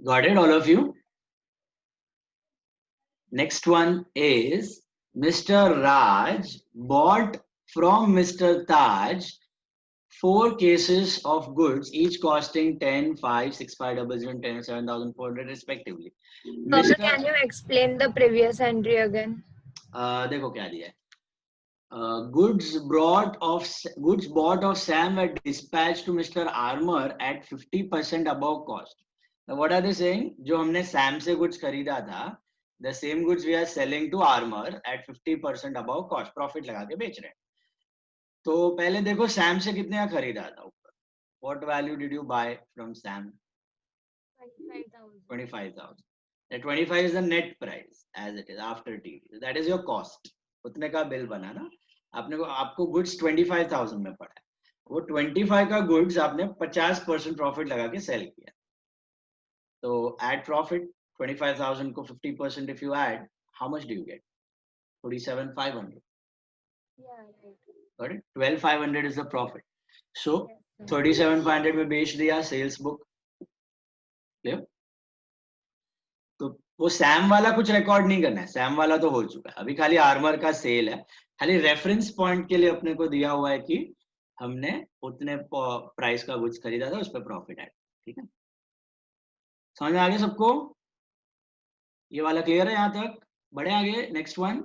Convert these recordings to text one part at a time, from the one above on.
Got it, all of you? Next one is Mr. Raj bought from Mr. Taj 4 cases of goods, each costing 10, 5, 6, 5, 0, 10, 7,400 respectively. Sir, Mr. can you explain the previous entry again? देखो क्या दिया है. Goods bought of Sam were dispatched to Mr. Armour at 50% above cost. Now what are they saying? जो हमने Sam से goods खरीदा था, the same goods we are selling to Armour at 50% above cost. Profit लगा के बेच रहे हैं. तो पहले देखो Sam से कितने का खरीदा था ऊपर. What value did you buy from Sam? 25,000. The 25 is the net price as it is after TD. That is your cost. उतने का बिल बना ना. आपको गुड्स 25,000 में पड़ा है. वो 25 का गुड्स आपने 50% प्रॉफिट लगा के सेल किया. तो एड प्रॉफिट 25,000 को 50% if you add, how much do you get? 47,500. Yeah, right. Got it? 12,500 is the profit. So 37,500 में बेच दिया, सेल्स बुक. क्लियर? तो वो सैम वाला कुछ रिकॉर्ड नहीं करना है. सैम वाला तो हो चुका है. अभी खाली आर्मर का सेल है. खाली रेफरेंस पॉइंट के लिए अपने को दिया हुआ है कि हमने उतने प्राइस का गुड्स खरीदा था, उस पर प्रॉफिट है. ठीक है, समझ में आ गया सबको? ये वाला क्लियर है यहाँ तक? बढ़े आगे. Next one,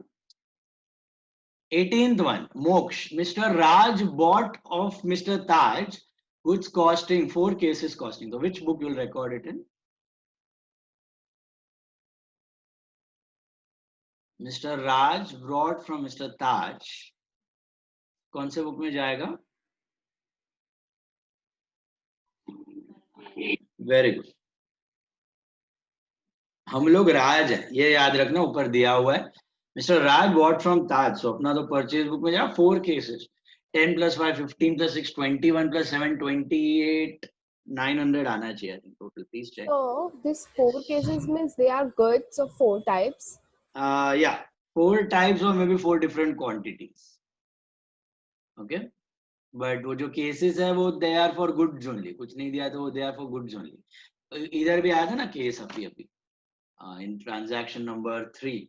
18th one, Moksh. Mister Raj bought of mister Taj goods costing 4 cases costing. तो which book you'll record it in? Mr. Raj brought from Mr. Taj. कौन से बुक में जाएगा? Very good. हम लोग राज है, ये याद रखना, ऊपर दिया हुआ है. मिस्टर राज बॉट फ्रॉम ताज. सो अपना तो परचेज बुक में जाएगा 4 cases. 10 plus 5 15 plus 6 21 plus 7 28 900 आना चाहिए total. Please check. So this 4 cases means they are goods of 4 types. Yeah, 4 types or maybe 4 different quantities. Okay, but वो जो केसेस है वो they are for goods only. कुछ नहीं दिया तो वो they are for goods only. इधर भी आया था ना केस अभी in transaction number 3,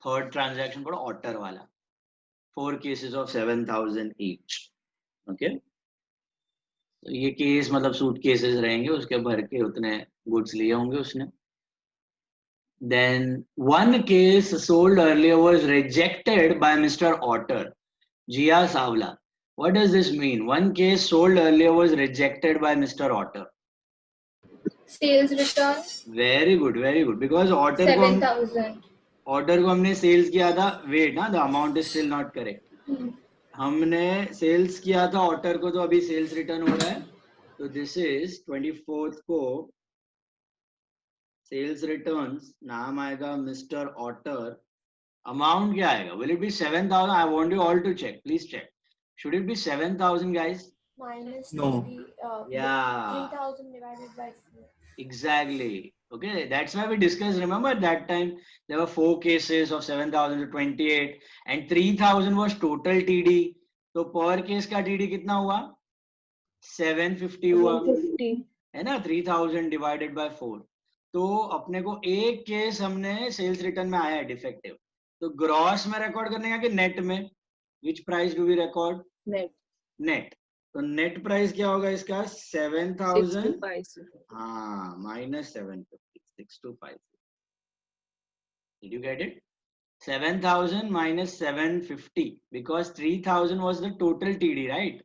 third transaction पढ़ो, ऑटर वाला. 4 cases of 7,000 each. ओके, तो ये केस मतलब सूट केसेस रहेंगे, उसके भर के उतने गुड्स लिए होंगे उसने. Then one case sold earlier was rejected by Mr. Otter. Jia Savla. What does this mean? One case sold earlier was rejected by Mr. Otter. Sales return. Very good, very good. Because Otter 7,000. Order को हमने sales किया था. Wait ना, the amount is still not correct. हमने sales किया था order को, तो अभी सेल्स रिटर्न हो रहा है. तो दिस इज 24th को सेल्स रिटर्न्स. नाम आएगा मिस्टर ऑटर. अमाउंट क्या आएगा? Will it be 7,000? I want you all to check. Please check. Should it be 7,000 guys? Minus No. 3,000 divided by 4. Exactly. Okay, that's why we discussed. Remember at that time there were 4 cases of 7,000 to 28 and 3,000 was total TD. तो per case का TD कितना हुआ? 750 हुआ 750. है ना. 3,000 divided by 4. तो अपने को एक केस हमने सेल्स रिटर्न में आया है डिफेक्टिव. तो ग्रॉस में रिकॉर्ड करने का कि नेट में? Which price do we record? Net. Net. तो नेट प्राइस क्या होगा इसका? 7,000. 6,250. हाँ, minus 750. 6,250. Did you get it? 7,000 minus 750, because 3,000 was the total TD, right?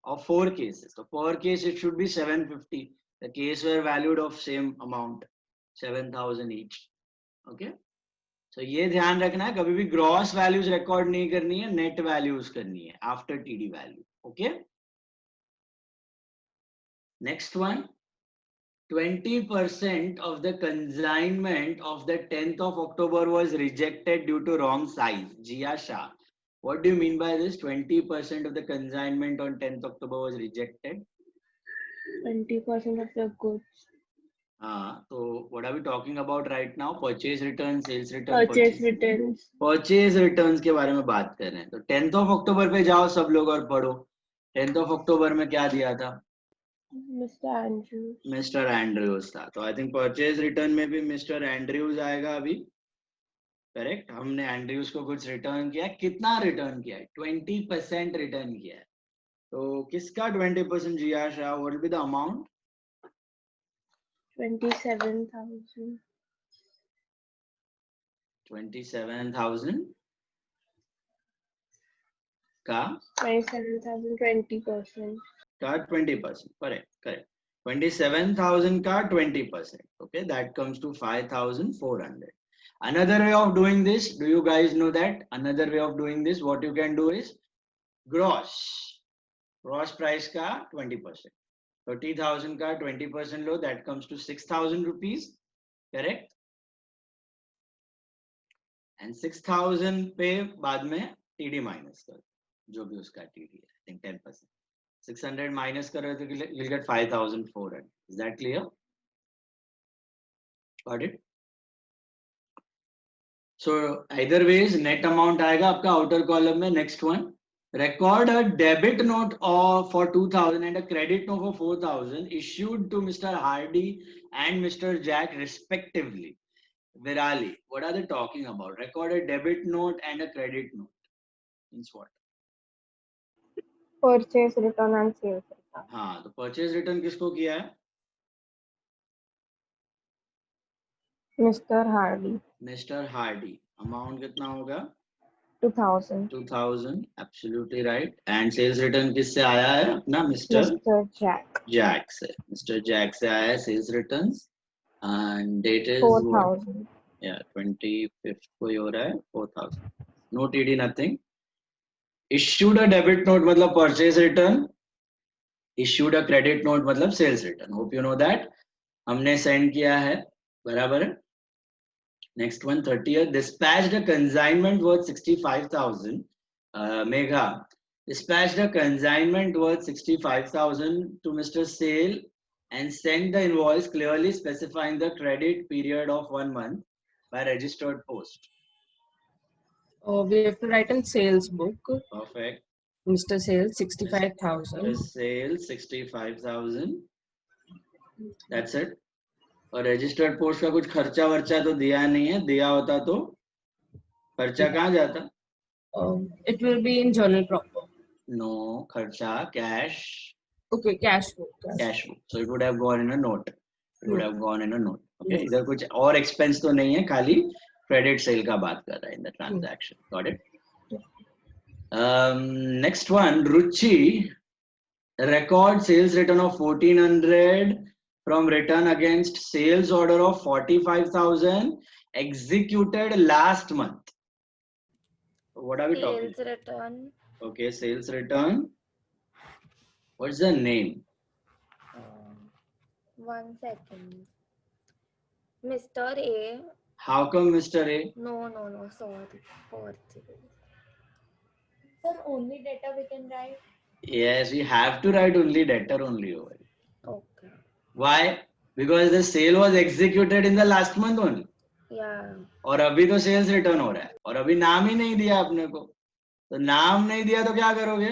Of 4 cases. So per case it should be 750. The case were valued of same amount, 7,000 each. Okay. So ये ध्यान रखना है, कभी भी ग्रॉस वैल्यूज रिकॉर्ड नहीं करनी है, net values करनी है after TD value. Okay, next one. 20% of the consignment of the 10th of October was rejected due to wrong size. Jia Shah. What do you mean by this? 20% of the consignment on 10th October was rejected. 20% of the goods. So what are we talking about right now? Purchase return, sales return, Purchase returns. Purchase returns के बारे में बात कर रहे हैं. तो 10th of October पे जाओ सब लोग और पढ़ो. 10th of October में क्या दिया था? Mr. Andrews. मिस्टर एंड्रयूज था, तो आई थिंक परचेज रिटर्न में भी मिस्टर एंड्रयूज आएगा अभी। करेक्ट, हमने एंड्रयूज को कुछ रिटर्न किया, कितना रिटर्न किया है? 20% रिटर्न किया है। तो किसका 20% Jiya Shah? What will be the amount? 27,000. 27,000 का 27,000, 20%. का 20%, करेक्ट करेक्ट। 27,000 का 20%, okay, that comes to 5,400. Another way of doing this, do you guys know that? Another way of doing this, what you can do is gross price का 20%, 30,000 का 20% लो, that comes to 6,000 rupees, correct? And 6,000 पे बाद में TD minus कर, जो भी उसका TD है, I think 10%. 600 minus कर रहे तो you'll get 5,400. Is that clear? Got it? So either ways net amount आएगा आपका outer column में. Next one, record a debit note for 2,000 and a credit note for 4,000 issued to Mr. Hardy and Mr. Jack respectively. Virali, what are they talking about? Record a debit note and a credit note means what? Purchase return and sales return. हाँ, तो purchase return किसको किया है? Mr. Hardy. Mr. Hardy. Amount कितना होगा? 2,000. 2,000, absolutely right. And sales return किससे आया है? अपना Mr. Jack. Jack से. Mr. Jack से आया है sales returns. And date is 4,000. Yeah, 25th को ही हो रहा है. 4,000. No TD, nothing. Issued a debit note मतलब purchase return. Issued a credit note मतलब sales return. Hope you know that. हमने send किया है, बराबर है. Next one, 30th, dispatched a consignment worth 65,000. Megha dispatched a consignment worth 65,000 to Mr. Sale and sent the invoice clearly specifying the credit period of 1 month by registered post. We have to write in sales book. Perfect. Mr. Sales, 65,000. Mr. Sale, 65,000. That's it. और registered post का कुछ खर्चा वर्चा तो दिया नहीं है, दिया होता तो खर्चा कहाँ जाता? It will be in journal proper. No, खर्चा cash. Okay, cash book. Cash book. So it would have gone in a note. It would have gone in a note. Okay. Yes. इधर कुछ और expense तो नहीं है, खाली credit sale का बात कर रहा है in the transaction. Got it? Next one, Ruchi record sales return of 1,400 from return against sales order of 45,000 executed last month. What are we talking? Sales return. Okay, sales return. What's the name? 1 second. Mr. A. How come Mr. A? No, sorry. Purchase. Sir, only data we can write. Yes, we have to write only debtor only over it. Okay. Why? Because the sale was executed in the last month only. Yeah. और अभी तो sales return हो रहा है और अभी नाम ही नहीं दिया आपने को, तो नाम नहीं दिया तो क्या करोगे?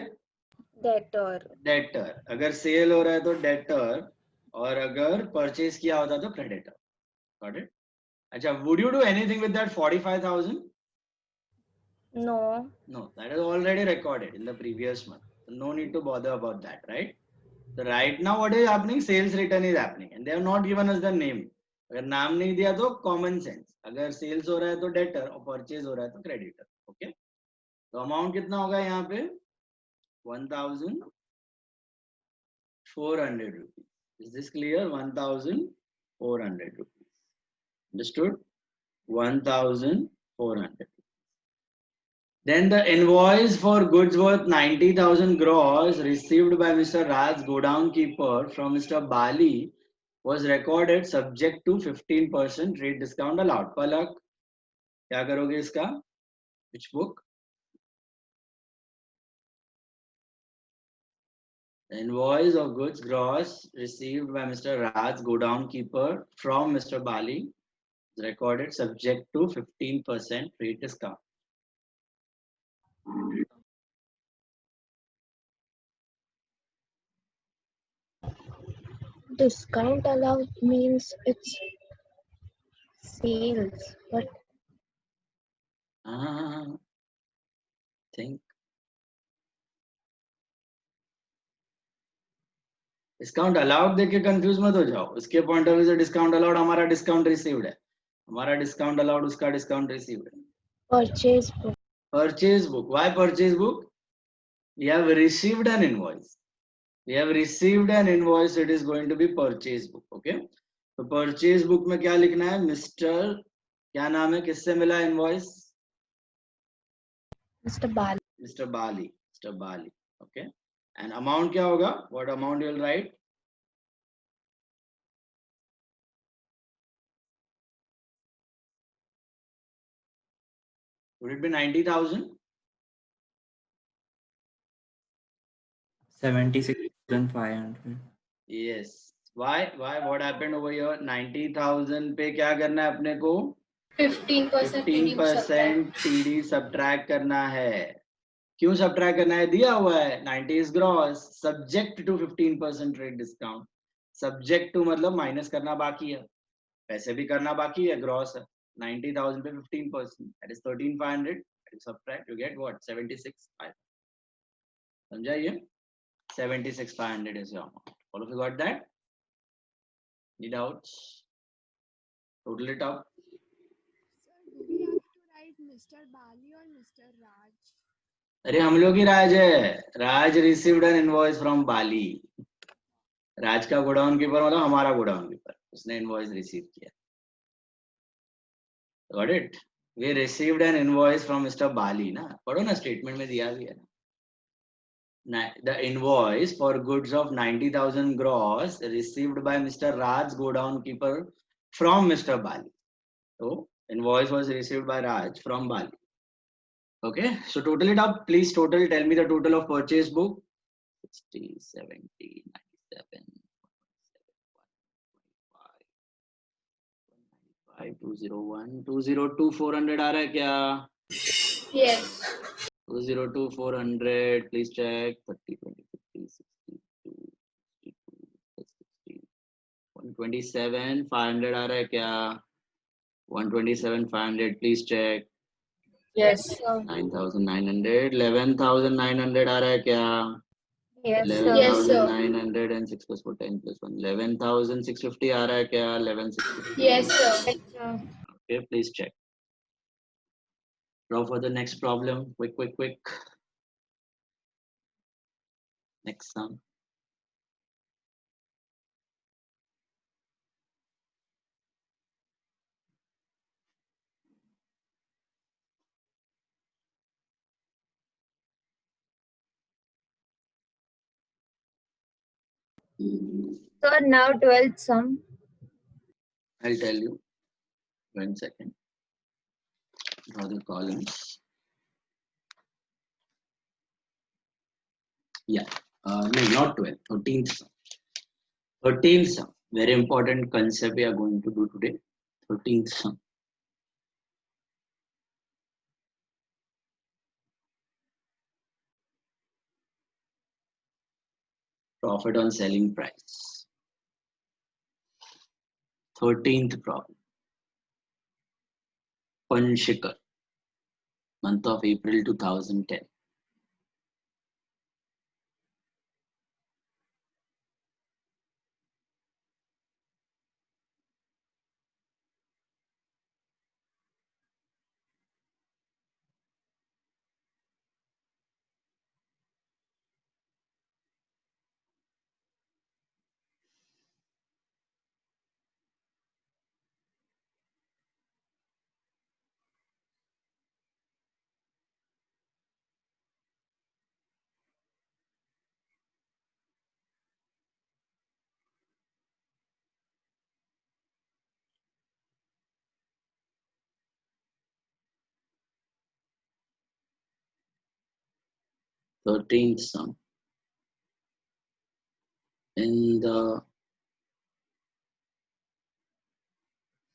डेटर. अगर सेल हो रहा है तो डेटर और अगर परचेज किया होता तो क्रेडिटर. Got it? अच्छा, would you do anything with that 45,000? No. No, that is already recorded in the previous month. So no need to bother about that, right? So right now what is happening? Sales return is happening and they have not given us the name. अगर नाम नहीं दिया तो common sense, अगर sales हो रहा है तो डेटर और परचेज हो रहा है तो क्रेडिटर. ओके, तो अमाउंट कितना होगा यहाँ पे? 1,400 rupees. Is this clear? 1,400 rupees. Understood? 1,400. Then the invoice for goods worth 90,000 gross received by Mr. Raj, godown keeper, from Mr. Bali was recorded subject to 15% rate discount allowed. Palak, क्या करोगे इसका? Which book? The invoice of goods gross received by Mr. Raj, godown keeper, from Mr. Bali is recorded subject to 15% rate discount. Discount allowed means it's sales, but think discount allowed देख के confuse मत हो जाओ. उसके point of view से discount allowed हमारा discount received है, हमारा डिस्काउंट अलाउड उसका डिस्काउंट रिसीव्ड है. purchase book. Purchase book. Why purchase book? We have received an invoice. We have received an invoice. It is going to be purchase book. Okay. तो purchase book में क्या लिखना है? Mister क्या नाम है, किससे मिला invoice? Mr. Bali. Mister Bali. Mister Bali. Okay. And amount क्या होगा? What amount you will write? Would it be 90,000? 76,500. Yes. Why? What happened over here? 90,000 पे क्या करना है अपने को? 15% TD सब्ट्रैक्ट करना है. क्यों सब्ट्रैक्ट करना है? दिया हुआ है 90 is gross, subject to 15% rate discount. Subject to मतलब माइनस करना बाकी है, पैसे भी करना बाकी है, ग्रॉस है. 90,000 पे 15%, that is 13,500. Subtract, you get what? 76,500. समझा ये? 76,500 is your amount. All of you got that? Any doubts? Total it up. Sir, do we have to write Mr. Bali or Mr. Raj? अरे हम लोग ही राज है. Raj received an invoice from Bali. Raj का godown keeper मतलब हमारा गोडाउन कीपर, उसने invoice receive किया. Got it? We received an invoice from mister Bali ना. पढ़ो ना, स्टेटमेंट में दिया भी है ना. The invoice for goods of 90,000 gross received by Mr. Raj godown keeper from Mr. Bali. So invoice was received by Raj from Bali. Okay, so total it up, please. Total, tell me the total of purchase book. 60, 70, 97, 195, 201, 202, 400 आ रहा है क्या? Yes. 202, 400, please check. 30, 20, 50, 62, 62, 60, 127, 500 आ रहा है क्या? 127, 500, please check. Yes. 9,900, 11,900 आ रहा है क्या? Yes, sir. 11,900 and 6 plus 4, 10 plus 1, 11,650 आ रहा है क्या? 11,650. Yes, sir. Okay, please check. Draw for the next problem. Quick. Next sum. Sir, now 12th sum. I'll tell you. 1 second. Draw the columns. Yeah. No, not 12. 13th sum. 13th sum. Very important concept we are going to do today. 13th sum. Profit on selling price. 13th problem. Panchikar. Month of April 2010. Thirteenth sum. In the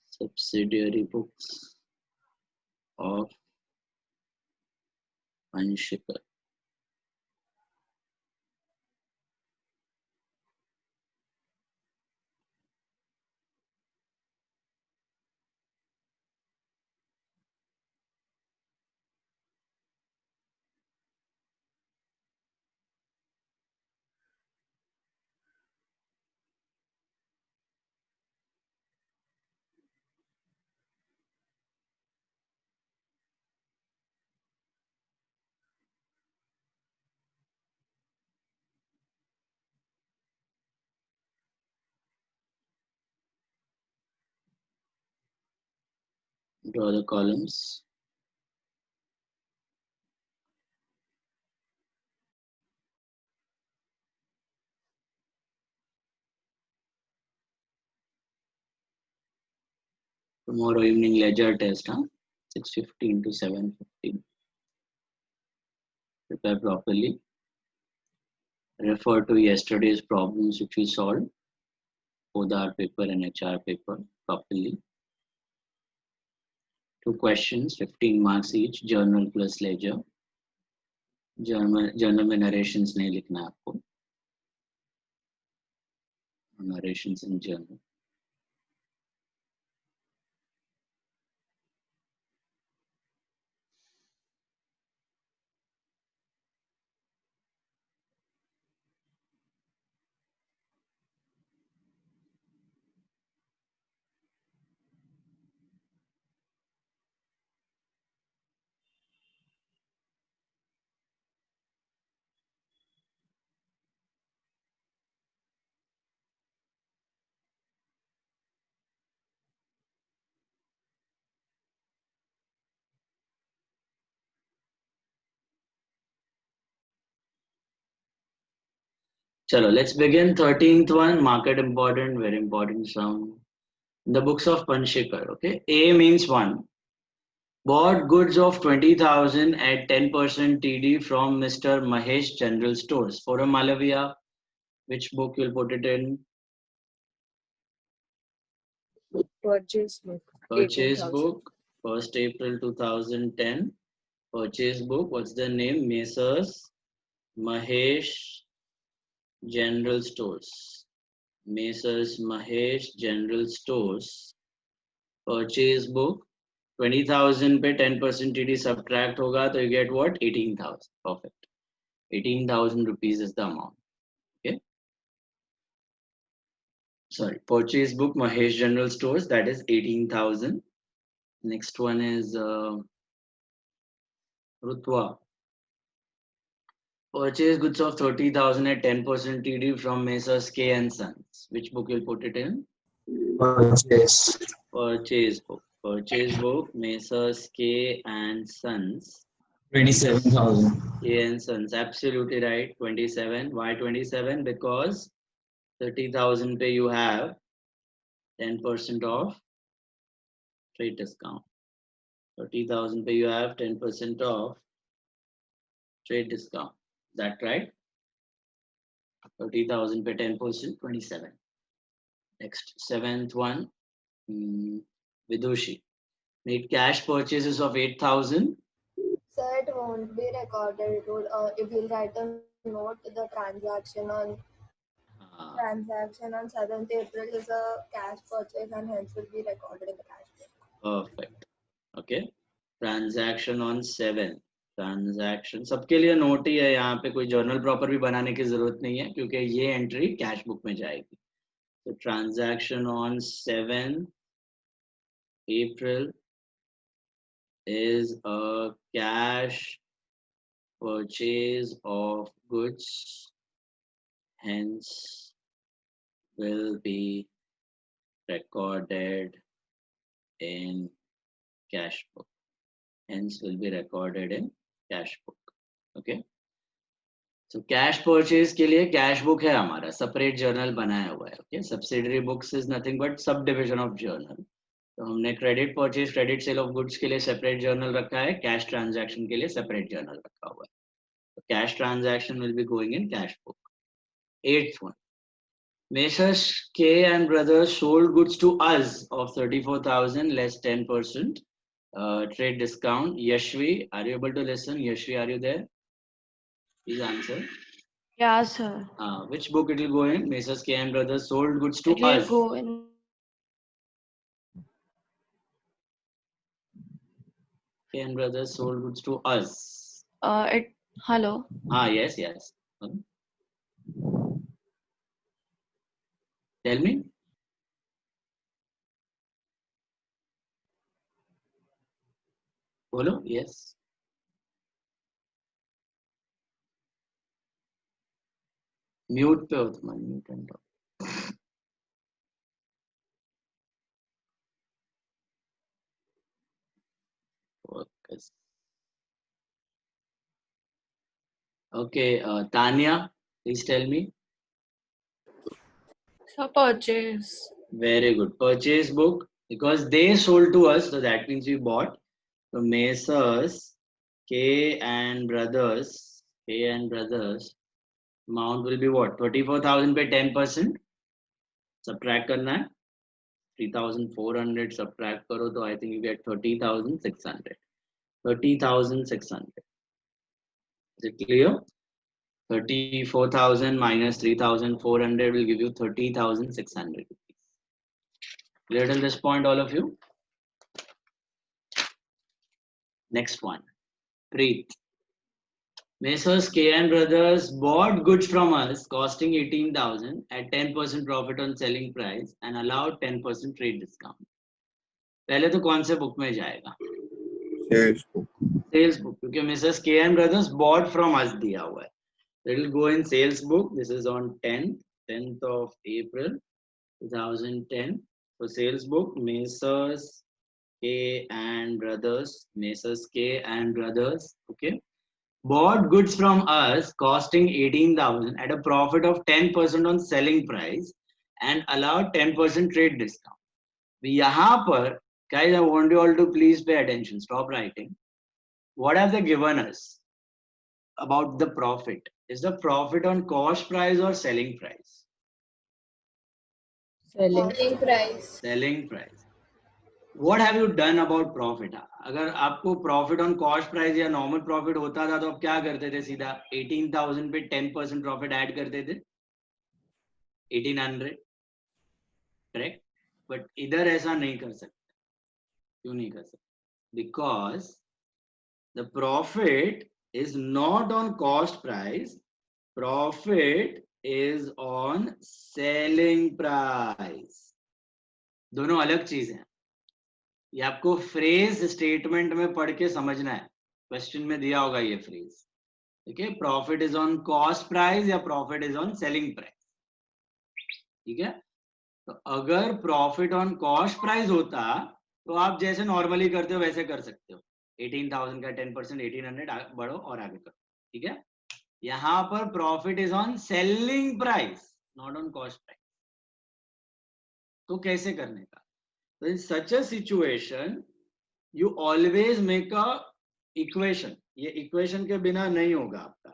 subsidiary books of Panchikar. Draw the columns. Tomorrow evening ledger test, huh? 6:15 to 7:15. Prepare properly. Refer to yesterday's problems which we solved. Both our paper and HR paper properly. 2 questions, 15 marks each. Journal plus ledger. Journal में narrations नहीं लिखना है आपको. Narrations in journal. Chalo, let's begin. 13th one, market important, very important sum. The books of Panshikar, okay? A means 1. Bought goods of 20,000 at 10% TD from Mr. Mahesh General Stores. For a Malaviya, which book you'll put it in? Purchase book. Purchase 18,000. book, 1st April 2010. Purchase book, what's the name? Messrs. Mahesh General Stores. Messrs. Mahesh General Stores. Purchase book. 20,000 पे 10% TD subtract होगा तो you get what? 18,000. Perfect. 18,000 rupees is the amount. Okay. Sorry. Purchase book Mahesh General Stores, that is 18,000. Next one is Rutwa. Purchase goods of 30,000 at 10% TD from Messrs. K and Sons. Which book you'll put it in? Purchase. Purchase book. Purchase book Messrs. K and Sons. 27,000. K and Sons. Absolutely right. 27. Why 27? Because 30,000 pay you have 10% off trade discount. 30,000 pay you have 10% off trade discount. Is that right? 30,000 pay 10%, 27. Next, 7th one, Vidushi. Made cash purchases of 8,000. So it won't be recorded. It will, if you'll write a note, the transaction on 7th April is a cash purchase and hence will be recorded in the cash book. Perfect. Okay. Transaction on 7. Transaction सबके लिए note ही है, यहाँ पे कोई journal proper भी बनाने की जरूरत नहीं है क्योंकि ये एंट्री कैश बुक में जाएगी. तो transaction on 7 April is a cash purchase of goods, hence will be recorded in cash book. Hence will be recorded in cash book. Okay. So cash purchase के लिए cash book है हमारा, separate journal बनाया हुआ है. Okay. Subsidiary books is nothing but subdivision of journal. तो हमने credit purchase, credit sale of goods के लिए separate journal रखा है, cash transaction के लिए separate journal रखा हुआ है. So cash transaction will be going in cash book. 8th one. Messrs. K and Brothers sold goods to us of 34,000 less 10% trade discount. Yashvi, are you able to listen? Yashvi, are you there? Please answer. Yeah, sir. Which book it will go in? Messrs. K and Brothers sold goods to It will us. go in. K and Brothers sold goods to us. Hello. Yes. Tell me. Bolo? Yes. Mute पे हो तुम, mute and talk. discuss. Okay, Tanya, please tell me. So purchase. Very good. Purchase book, because they sold to us, so that means we bought. So Messrs K and Brothers, amount will be what? 34,000 पे 10%. Subtract करना है. 3,400 subtract करो तो I think you get 30,600. 30,600. Is it clear? 34,000 minus 3,400 will give you 30,600 rupees. Clear till this point, all of you? Next one. Preet. Messrs K and Brothers bought goods from us costing 18,000 at 10% profit on selling price and allowed 10% trade discount. पहले तो कौन से book में जाएगा? Sales book. Sales book, क्योंकि Messrs K and Brothers bought from us दिया हुआ है. It will go in sales book. This is on 10th of April 2010. So sales book, Messrs K and Brothers, okay, bought goods from us costing 18,000 at a profit of 10% on selling price and allowed 10% trade discount. यहाँ पर, guys, I want you all to please pay attention. Stop writing. What have they given us about the profit? Is the profit on cost price or selling price? Selling price. Selling price. What have you done about profit? अगर आपको profit on cost price या normal profit होता था तो आप क्या करते थे? सीधा 18,000 पे 10% profit add करते थे, 1,800, correct? But इधर ऐसा नहीं कर सकते. क्यों नहीं कर सकते? Because the profit is not on cost price. Profit is on selling price. दोनों अलग चीज हैं. ये आपको फ्रेज स्टेटमेंट में पढ़ के समझना है. क्वेश्चन में दिया होगा ये फ्रेज. ठीक है, profit is on cost price या profit is on selling price. ठीक है, तो अगर प्रॉफिट ऑन कॉस्ट प्राइस होता तो आप जैसे नॉर्मली करते हो वैसे कर सकते हो. 18,000 का 10%, 1,800 बढ़ो और आगे करो. ठीक है, यहां पर profit is on selling price, not on cost price. तो कैसे करने का? So in such a situation, you always make a equation. ये equation के बिना नहीं होगा आपका.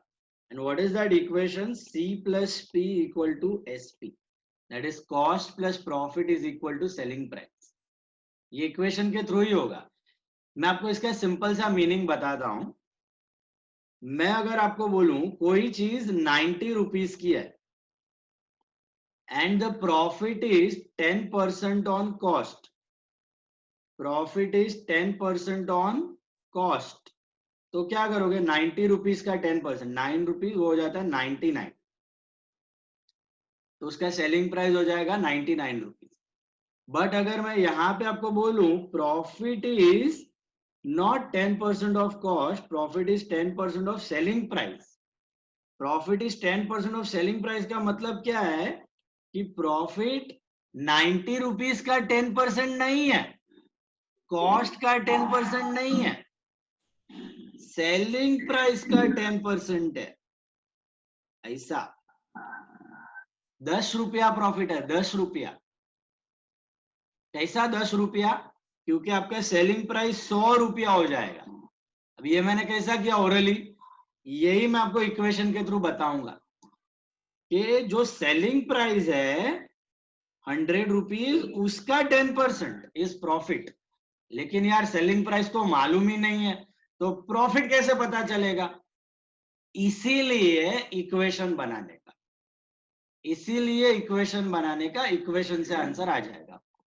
And what is that equation? C plus P equal to SP. That is cost plus profit is equal to selling price. ये equation के through ही होगा. मैं आपको इसका सिंपल सा मीनिंग बताता हूं. मैं अगर आपको बोलूं कोई चीज 90 रुपीस की है and the profit is 10% on cost. Profit is 10% on cost. तो क्या करोगे? 90 रुपीज का 10%, 9 रुपीज हो जाता है 99. तो उसका सेलिंग प्राइस हो जाएगा 99 रुपीज. बट अगर मैं यहां पे आपको बोलूं profit is not 10% of cost, profit is 10% of selling price. Profit is 10% of selling price का मतलब क्या है कि प्रॉफिट 90 रुपीज का 10% नहीं है, कॉस्ट का 10% नहीं है, सेलिंग प्राइस का 10% है. ऐसा 10 रुपया प्रॉफिट है, 10 रुपया. कैसा 10 रुपया? क्योंकि आपका सेलिंग प्राइस 100 रुपया हो जाएगा. अब ये मैंने कैसा किया? ओरली. यही मैं आपको इक्वेशन के थ्रू बताऊंगा कि जो सेलिंग प्राइस है 100 रुपीज, उसका 10% इज प्रॉफिट. लेकिन यार सेलिंग प्राइस तो मालूम ही नहीं है, तो प्रॉफिट कैसे पता चलेगा? इसीलिए इक्वेशन बनाने का, इक्वेशन से आंसर आ जाएगा आपको.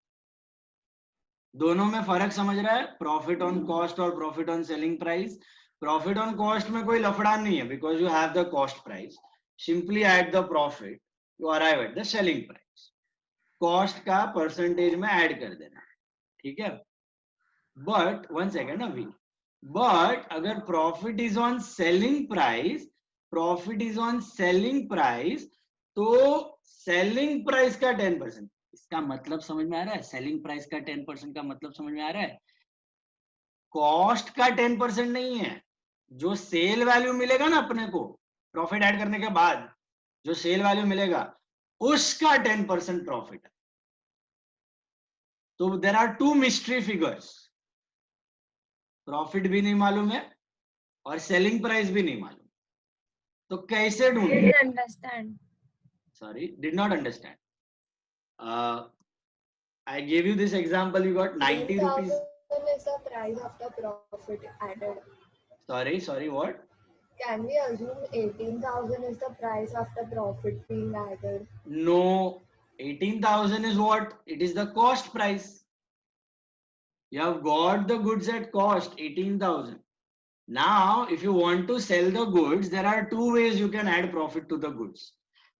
दोनों में फर्क समझ रहा है? प्रॉफिट ऑन कॉस्ट और profit on selling price. Profit on cost में कोई लफड़ा नहीं है, because you have the cost price. Simply add the profit, you arrive at the selling price. Cost का परसेंटेज में ऐड कर देना. ठीक है, बट वन सेकेंड अभी. बट अगर profit is on selling price, तो सेलिंग प्राइस का 10%. इसका मतलब समझ में आ रहा है? सेलिंग प्राइस का 10% का मतलब समझ में आ रहा है? कॉस्ट का 10% नहीं है, जो सेल वैल्यू मिलेगा ना अपने को प्रॉफिट ऐड करने के बाद, जो सेल वैल्यू मिलेगा उसका 10% प्रॉफिट है। तो there are two mystery figures, profit भी नहीं मालूम है और सेलिंग प्राइस भी नहीं मालूम, तो कैसे ढूंढे? Didn't understand. Sorry, did not understand. I gave you this example. You got 90 rupees. 10,000 is the price of the profit added. Sorry, what? Can we assume 18,000 is the price of the profit being added? No, 18,000 is what? It is the cost price. You have got the goods at cost, 18,000. Now, if you want to sell the goods, there are two ways you can add profit to the goods.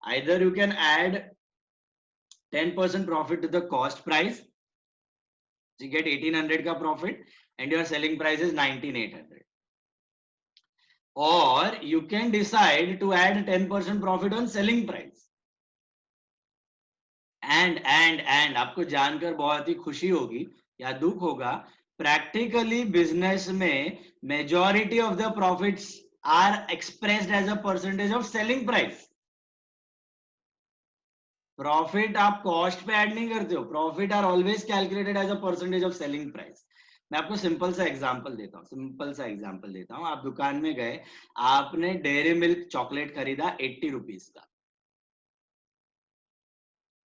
Either you can add 10% profit to the cost price. So you get 1800 ka profit and your selling price is 19,800. Or you can decide to add 10% profit on selling price. And आपको जानकर बहुत ही खुशी होगी या दुख होगा, practically business में majority of the profits are expressed as a percentage of selling price. Profit आप कॉस्ट पे ऐड नहीं करते हो, profit are always calculated as a percentage of selling price. मैं आपको सिंपल सा एग्जांपल देता हूँ। आप दुकान में गए, आपने डेयरी मिल्क चॉकलेट खरीदा 80 रुपीज का,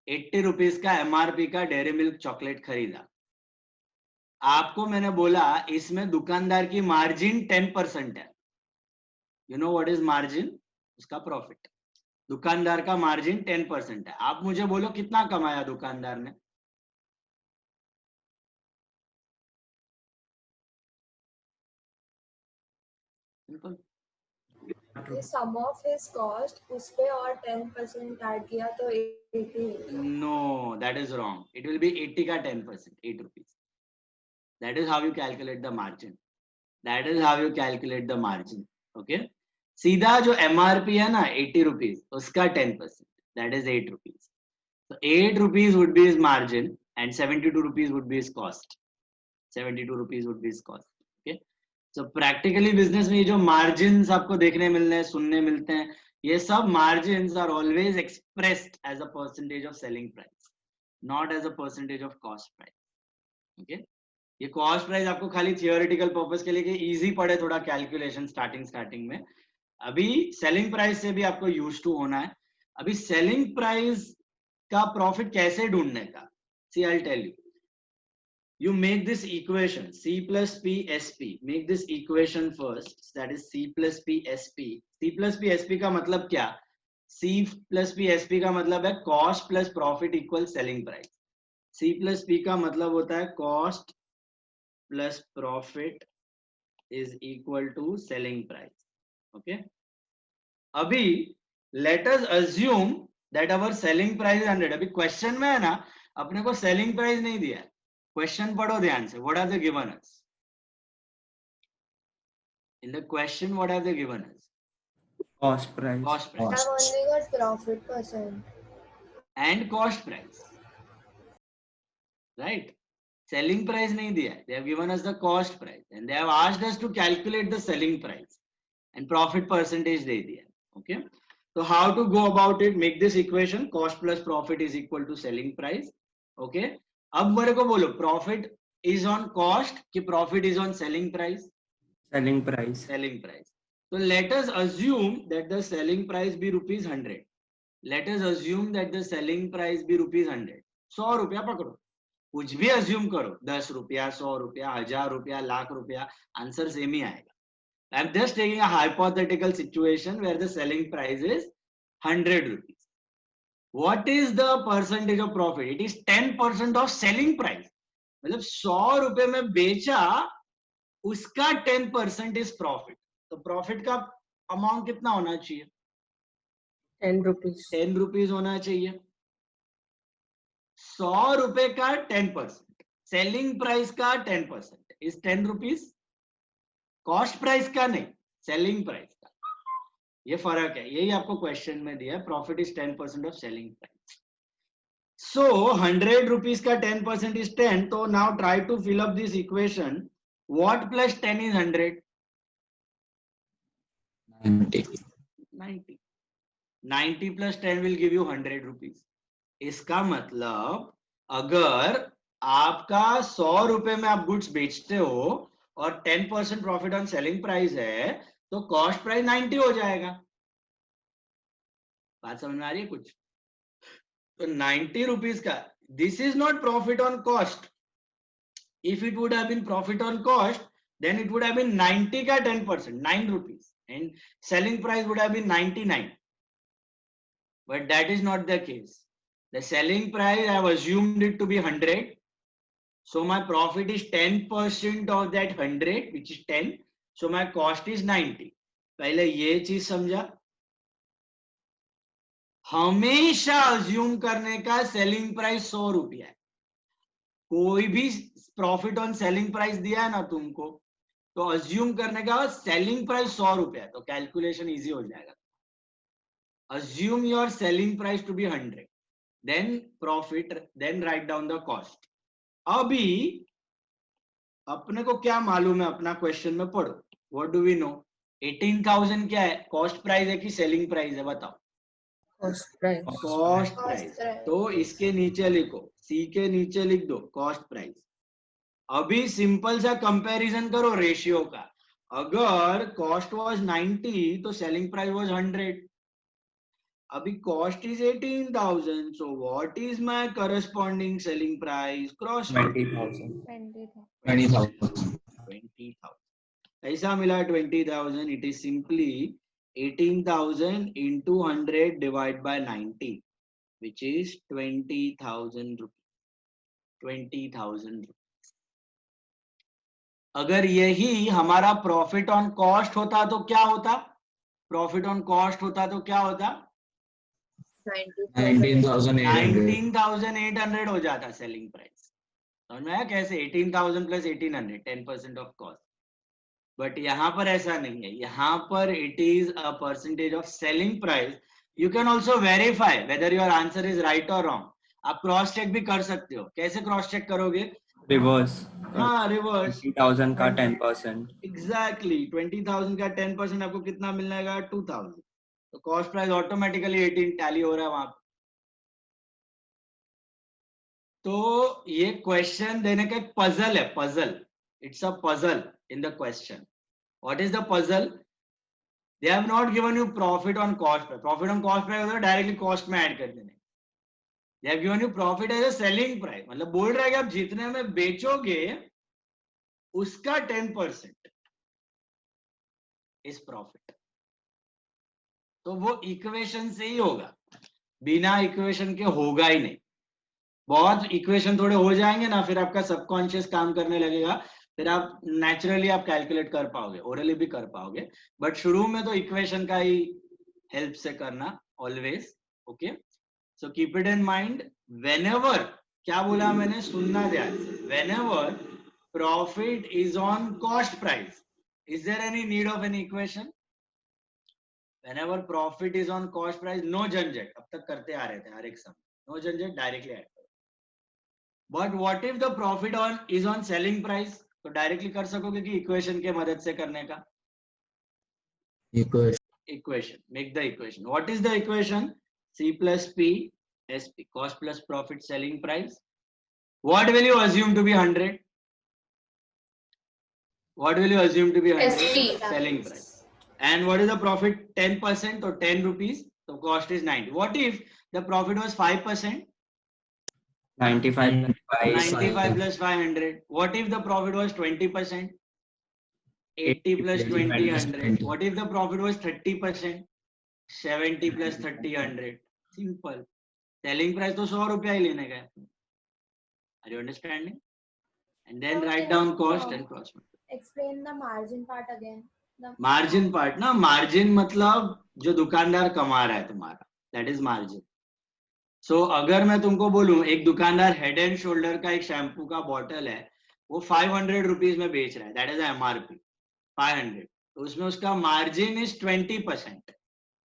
80 रुपीज का एमआरपी का डेयरी मिल्क चॉकलेट खरीदा। आपको मैंने बोला इसमें दुकानदार की मार्जिन 10% है। You know what is margin? उसका प्रॉफिट। दुकानदार का मार्जिन 10% है। आप मुझे बोलो कितना कमाया दुकानदार ने? सम ऑफ हिज कॉस्ट उस पे और 10% ऐड किया तो 80। No, that is wrong. It will be 80 का 10%, 8 rupees. That is how you calculate the margin. That is how you calculate the margin. Okay, सीधा जो एमआरपी है ना 80 रुपीज, उसका 10%, that is 8 rupees. So 8 rupees would be his margin and 72 rupees would be his cost. 72 rupees would be his cost. Okay. So practically business में ये जो margins आपको देखने मिलने हैं, सुनने मिलते हैं, ये सब margins are always expressed as a percentage of selling price, not as a percentage of cost price. Okay. ये cost price आपको खाली theoretical purpose के लिए कि easy पड़े थोड़ा calculation starting में। अभी selling price से भी आपको used to होना है। अभी selling price का प्रॉफिट कैसे ढूंढने का? See, I'll tell you. You make this equation C plus P SP. Make this equation first. That is C plus P SP. C plus P SP का मतलब क्या? C plus P SP का मतलब है cost plus profit equals selling price. C plus P का मतलब होता है cost plus profit is equal to selling price. Okay. अभी let us assume that our selling price is 100. अभी क्वेश्चन में है ना, अपने को सेलिंग प्राइस नहीं दिया है। क्वेश्चन पढ़ो ध्यान से। What are they given us in the question? What are they given us? Cost price. Cost price. I've only got profit percent. And cost price, right? Selling price नहीं दिया है। They have given us the cost price and they have asked us to calculate the selling price and profit percentage दे दिया है। Okay. So how to go about it? Make this equation cost plus profit is equal to selling price. Okay. अब मेरे को बोलो profit is on cost कि profit is on selling price? Selling price. Selling price. So let us assume that the selling price be rupees 100. Let us assume that the selling price be rupees 100. 100 रुपया पकड़ो, कुछ भी assume करो, 10 रुपया, 100 रुपया, 1000 रुपया, लाख रुपया, आंसर सेम ही आएगा। I'm just taking a hypothetical situation where the selling price is 100 rupees. What is the percentage of profit? It is 10% of selling price. मतलब 100 रुपए में बेचा, उसका 10% is profit. तो प्रॉफिट का अमाउंट कितना होना चाहिए? 10 rupees. 10 रुपीज होना चाहिए। 100 रुपए का 10%, सेलिंग प्राइस का 10% इज 10 रुपीज। कॉस्ट प्राइस का नहीं, सेलिंग प्राइस का। ये फर्क है, यही आपको क्वेश्चन में दिया है। Profit is 10% of selling price. So 100 rupees का 10% इज 10। तो now try to fill up this equation What plus 10 is 100? 90. 90. 90 plus 10 will give you 100 rupees. इसका मतलब अगर आपका 100 रुपए में आप गुड्स बेचते हो और 10% प्रॉफिट ऑन सेलिंग प्राइस है तो कॉस्ट प्राइस 90 हो जाएगा. बात समझ में आ रही है कुछ? तो 90 रुपीज का, this is not profit on cost. If it would have been profit on cost then it would have been 90 का 10%, 9 rupees, and selling price would have been 99. But that is not the case. The selling price, I have assumed it to be 100. So my profit is 10% of that 100, which is 10. So my cost is 90. पहले ये चीज समझा. हमेशा assume करने का selling price 100 रुपया है. कोई भी प्रॉफिट ऑन सेलिंग प्राइस दिया है ना तुमको, तो अज्यूम करने का सेलिंग प्राइस 100 रुपया है, तो कैलकुलेशन इजी हो जाएगा. Assume your selling price to be 100, then profit, then write down the cost. अभी अपने को क्या मालूम है, अपना क्वेश्चन में पढ़ो. What do we know? 18,000 क्या है, कॉस्ट प्राइस है कि सेलिंग प्राइस है? बताओ. Cost price. Cost price. तो इसके नीचे लिखो, सी के नीचे लिख दो कॉस्ट प्राइस. अभी सिंपल सा कंपैरिजन करो रेशियो का. अगर कॉस्ट वाज 90 तो सेलिंग प्राइस वाज 100. अभी cost is 18,000, so what is my corresponding selling price? Cross 20,000. 20,000. 20,000. ऐसा मिला 20,000. It is simply 18,000 into 100 divided by 90, which is 20,000 rupees. 20,000 rupees. अगर यही हमारा प्रॉफिट ऑन कॉस्ट होता तो क्या होता? प्रॉफिट ऑन कॉस्ट होता तो क्या होता? 19,800. 19,800 हो जाता सेलिंग प्राइस. समझ में आया कैसे? 18,000 प्लस 1,800, 10% ऑफ कॉस्ट. बट यहाँ पर ऐसा नहीं है. यहाँ पर it is a percentage of selling price. You can also verify whether your answer is right और रॉन्ग. आप क्रॉस चेक भी कर सकते हो. कैसे क्रॉस चेक करोगे? रिवर्स. हाँ, रिवर्स. 20,000 का 10%. एग्जैक्टली 20,000 का 10% आपको कितना मिलेगा? 2,000. तो कॉस्ट प्राइस ऑटोमेटिकली 18 टैली हो रहा है वहां पे. तो ये क्वेश्चन देने का एक पजल है. Puzzle, it's a puzzle in the question. What is the puzzle? They have not given you profit on cost price. Profit on cost price होता है डायरेक्टली कॉस्ट में ऐड कर देने. They have given you profit as a selling price. मतलब बोल रहा है कि आप जितने में बेचोगे उसका 10% इस प्रॉफिट. तो वो इक्वेशन से ही होगा, बिना इक्वेशन के होगा ही नहीं. बहुत इक्वेशन थोड़े हो जाएंगे ना, फिर आपका सबकॉन्शियस काम करने लगेगा. फिर आप नेचुरली आप कैलकुलेट कर पाओगे, ओरली भी कर पाओगे. बट शुरू में तो इक्वेशन का ही हेल्प से करना always. Okay, so keep it in mind. Whenever, क्या बोला मैंने, सुनना ध्यान से. Whenever profit is on cost price, is there any need of an equation? Whenever profit is on cost price, no झंझट. अब तक करते आ रहे थे हर एक समय. No झंझट, directly add करो. But what if the profit is on selling price? तो डायरेक्टली कर सकोगे कि इक्वेशन के मदद से करने का? Equation. Make the equation. What is the equation? C plus P, SP, cost plus profit selling price. What will you assume to be 100? What will you assume to be 100? SP. Selling price. And what is the profit? 10% or 10 rupees. So cost is 90. What if the profit was 5%? 95 plus 95 plus 500. What if the profit was 20%? 80 plus 20, 100. What if the profit was 30%? 70 plus 30, 100. Simple. Selling price तो 100 रुपया ही लेने का है. Are you understanding? And then write down cost and cost. Explain the margin part again. The Margin part ना, margin मतलब जो दुकानदार कमा रहा है तुम्हारा, that is margin. So अगर मैं तुमको बोलूं एक दुकानदार हेड एंड शोल्डर का एक शैम्पू का बॉटल है, वो 500 रुपीज में बेच रहा है, that is MRP 500. तो उसमें उसका मार्जिन इज 20%.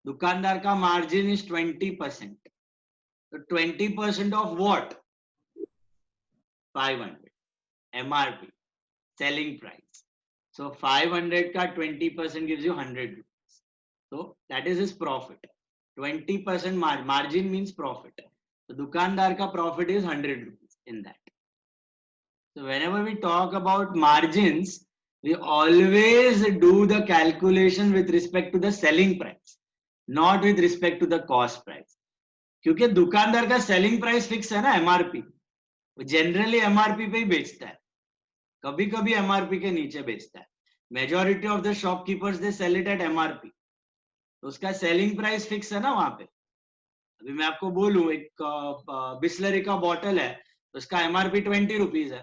दुकानदार का मार्जिन इज 20%. तो 20% of what? 500 MRP selling price. So 500 का 20% gives you 100 rupees. So that is his profit. 20% margin means profit. So दुकानदार का profit is 100 rupees in that. So whenever we talk about margins, we always do the calculation with respect to the selling price, not with respect to the cost price. क्योंकि दुकानदार का selling price fix है ना MRP, वो generally MRP पे ही बेचता है, कभी कभी MRP के नीचे बेचता है. Majority of the shopkeepers they sell it at MRP. तो उसका selling price fix है ना वहां पे. अभी मैं आपको बोलूं एक बिस्लरी का बॉटल है, उसका MRP 20 रुपीज है,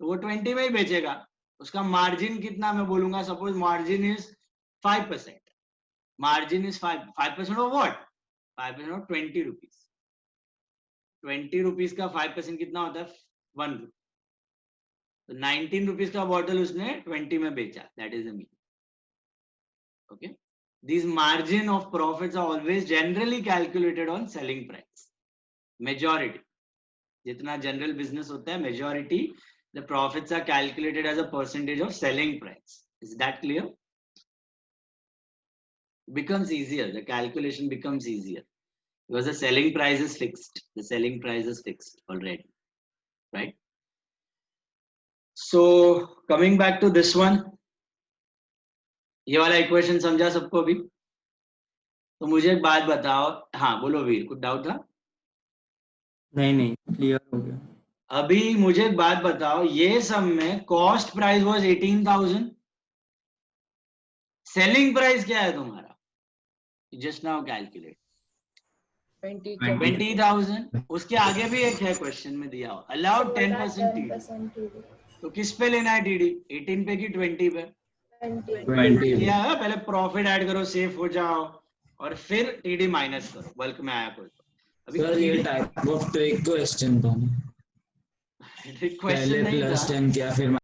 तो वो 20 में ही बेचेगा. उसका मार्जिन कितना मैं बोलूंगा, suppose margin is 5%. Margin is 5% of what? 5% of 20 rupees. 20 rupees का 5% कितना होता है? 1 रुपी. तो 19 रुपीज का बॉटल उसने 20 में बेचा. That is the meaning. Okay. These margin of profits are always generally calculated on selling price. Majority. जितना general business होता है, majority the profits are calculated as a percentage of selling price. Is that clear? Becomes easier. The calculation becomes easier because the selling price is fixed. The selling price is fixed already, right? So coming back to this one, ये वाला equation समझा सबको अभी? तो मुझे एक बात बताओ. हाँ बोलो वीर, कुछ डाउट था? नहीं क्लियर हो गया. अभी मुझे एक बात बताओ, ये सब में cost price was 18,000. Selling price क्या है तुम्हारा? Just now calculate. 20,000. उसके आगे भी एक है क्वेश्चन में दिया हुआ, अलाउड 10% टीडी. तो किस पे लेना है टीडी? 18 पे कि 20 पे? 20. क्या है, पहले प्रॉफिट ऐड करो, सेफ हो जाओ, और फिर टीडी माइनस करो. बल्क में आया कोई तो. अभी सर ये टाइप ऑफ ट्रिक क्वेश्चन था. क्वेश्चन नहीं प्लस था. 10 किया फिर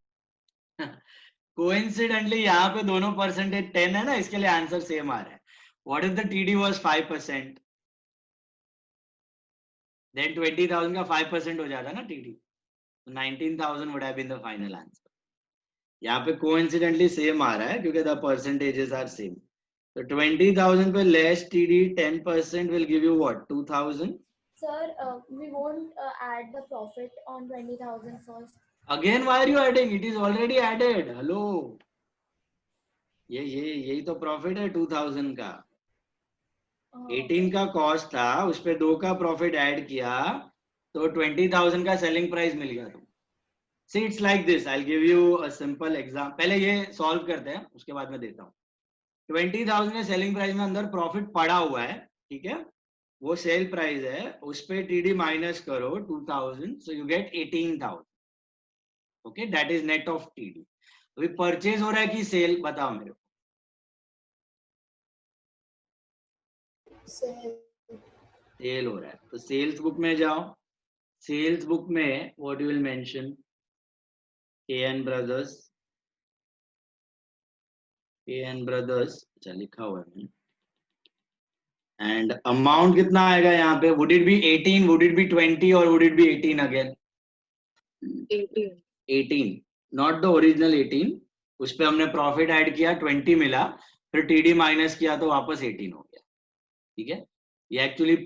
कोइंसिडेंटली यहाँ पे दोनों परसेंटेज 10 है ना, इसके लिए आंसर सेम आ रहा है. What if the TD was 5%? Then 20,000 का 5% हो जाता ना TD. 19,000 would have been the final answer. यहाँ पे कोइंसिडेंटली सेम आ रहा है क्योंकि द परसेंटेजेस आर सेम. तो 20,000 पे less TD 10% will give you what? 2,000. Sir, we won't add the profit on 20,000 first. Again, why are you adding? It is already added. Hello. यही तो प्रॉफिट है 2,000 का. 18 का कॉस्ट था, उस पे 2 का प्रॉफिट ऐड किया, तो 20,000 का सेलिंग प्राइस मिल गया तुम. See, it's like this. I'll give you a simple example. पहले ये सॉल्व करते हैं, उसके बाद मैं देता हूँ. 20,000 के सेलिंग प्राइस में अंदर प्रॉफिट पड़ा हुआ है, ठीक है, वो सेल प्राइस है, उस पे टीडी माइनस करो 2,000, so you get 18,000. Okay, that is net of TD. अभी परचेज हो रहा है कि सेल, बताओ मेरे को. सेल हो रहा है, तो सेल्स बुक में जाओ. सेल्स बुक में what you will mention? AN brothers अच्छा लिखा हुआ है. एंड अमाउंट कितना आएगा यहाँ पे? Would it be 18, would it be 20 और would it be 18 again? 18, not the original 18. उस पे हमने प्रॉफिट ऐड किया, 20 मिला, फिर टीडी माइनस किया तो वापस 18 हो गया. ठीक है, ये एक्चुअली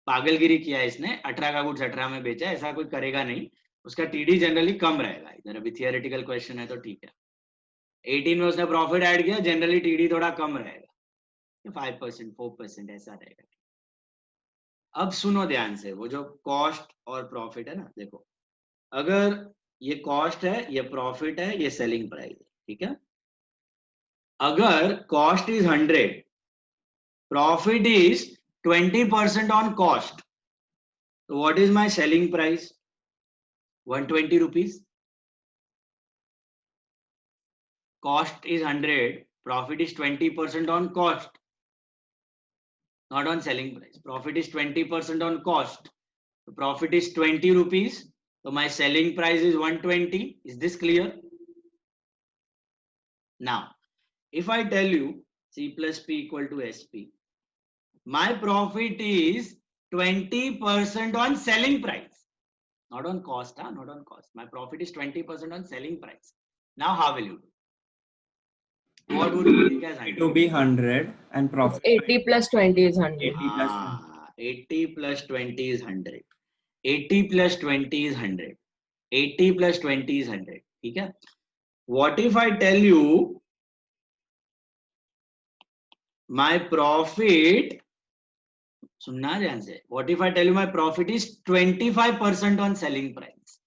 पागलगिरी किया है इसने. 18 का गुड्स 18 में बेचा, ऐसा कोई करेगा नहीं. उसका टीडी जनरली कम रहेगा. इधर अभी थियोरेटिकल क्वेश्चन है तो ठीक है. 18 में उसने प्रॉफिट ऐड किया, जनरली टीडी थोड़ा कम रहेगा, 5% 4% ऐसा रहेगा. अब सुनो ध्यान से, वो जो कॉस्ट और प्रॉफिट है ना, देखो, अगर ये कॉस्ट है, ये प्रॉफिट है, ये सेलिंग प्राइस है, ठीक है. अगर cost is 100, profit is 20% on cost, तो what is my selling price? 120 rupees. Cost is 100, profit is 20% on cost, not on selling price. Profit is 20% on cost. The profit is 20 rupees. So my selling price is 120. Is this clear? Now, if I tell you C plus P equal to SP, my profit is 20% on selling price, not on cost. Not on cost. My profit is 20% on selling price. Now, how will you do? What would you take as It 100? to be 100 and profit 80 plus 20 is 100. 80 plus 80 plus 20 is 100. 80 plus 20 is 100. 80 plus 20 is 100. ठीक है? What if I tell you my profit, सुनना ध्यान से, what if I tell you my profit is 25% on selling price?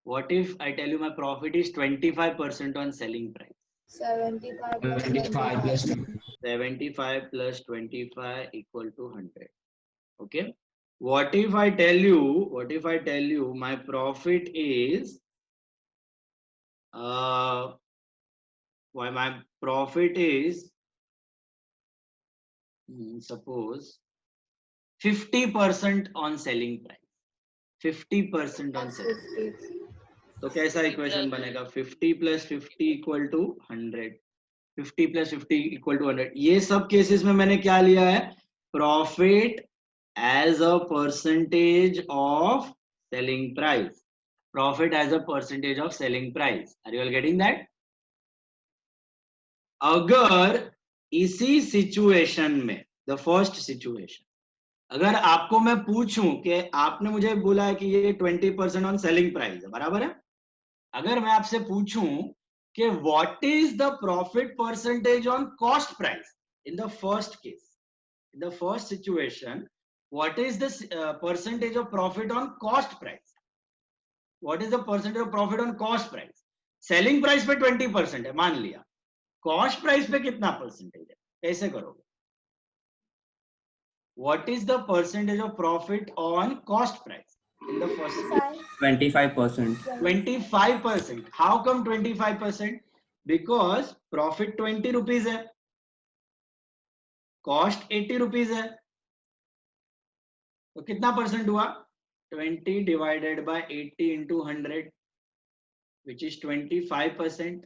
What if I tell you my profit is 25% on selling price? 75 plus 75 plus 25. 75 plus 25 equal to 100. Okay. What if I tell you my profit is my profit is suppose 50% on selling price. 50% on selling price. 50. तो कैसा equation बनेगा? 50 plus 50 equal to 100. 50 plus 50 equal to 100. ये सब cases में मैंने क्या लिया है? Profit as a percentage of selling price. Profit as a percentage of selling price. Are you all getting that? अगर इसी सिचुएशन में, द फर्स्ट सिचुएशन, अगर आपको मैं पूछूं कि आपने मुझे बोला है कि ये 20% ऑन सेलिंग प्राइस है, बराबर है? अगर मैं आपसे पूछूं कि what is the profit percentage on cost price in the first case, in the first situation, what is the percentage of profit on cost price? What is the percentage of profit on cost price? Selling price पे 20% है मान लिया, cost price पे कितना percentage है? कैसे करोगे? What is the percentage of profit on cost price in the first? 25%. 25%. How come 25%? Because profit 20 rupees है, cost 80 rupees है, तो कितना परसेंट हुआ? 20 divided by 80 into 100, which is 25%.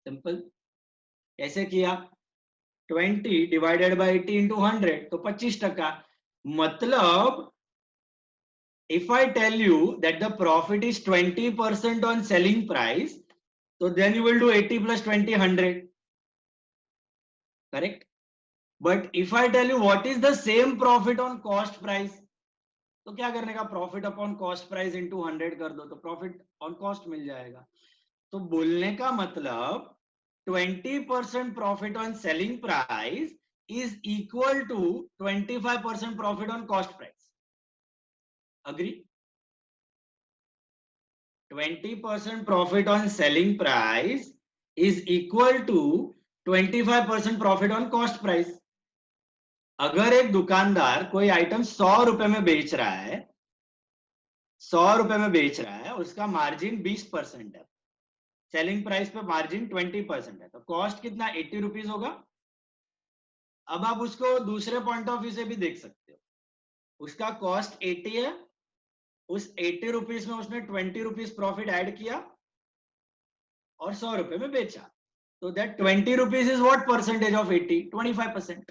Simple. कैसे किया? 20 divided by 80 into 100, तो 25%. मतलब if I tell you that the profit is 20% on selling price, so then you will do 80 plus 20, 100. Correct? But if I tell you what is the same profit on cost price, तो क्या करने का? Profit upon cost price into 100 कर दो, तो profit on cost मिल जाएगा. तो बोलने का मतलब 20% profit on selling price is equal to 25% profit on cost price. Agree? 20% profit on selling price is equal to 25% profit on cost price. अगर एक दुकानदार कोई आइटम 100 रुपए में बेच रहा है, 100 रुपए में बेच रहा है, उसका मार्जिन 20% है, सेलिंग प्राइस पे मार्जिन 20% है, तो कॉस्ट कितना? 80 रुपीज होगा. अब आप उसको दूसरे पॉइंट ऑफ व्यू से भी देख सकते हो, उसका कॉस्ट 80 है, उस 80 रुपीज में उसने 20 रुपीज प्रॉफिट ऐड किया और 100 रुपए में बेचा, तो that 20 rupees is what percentage of 80? 25%.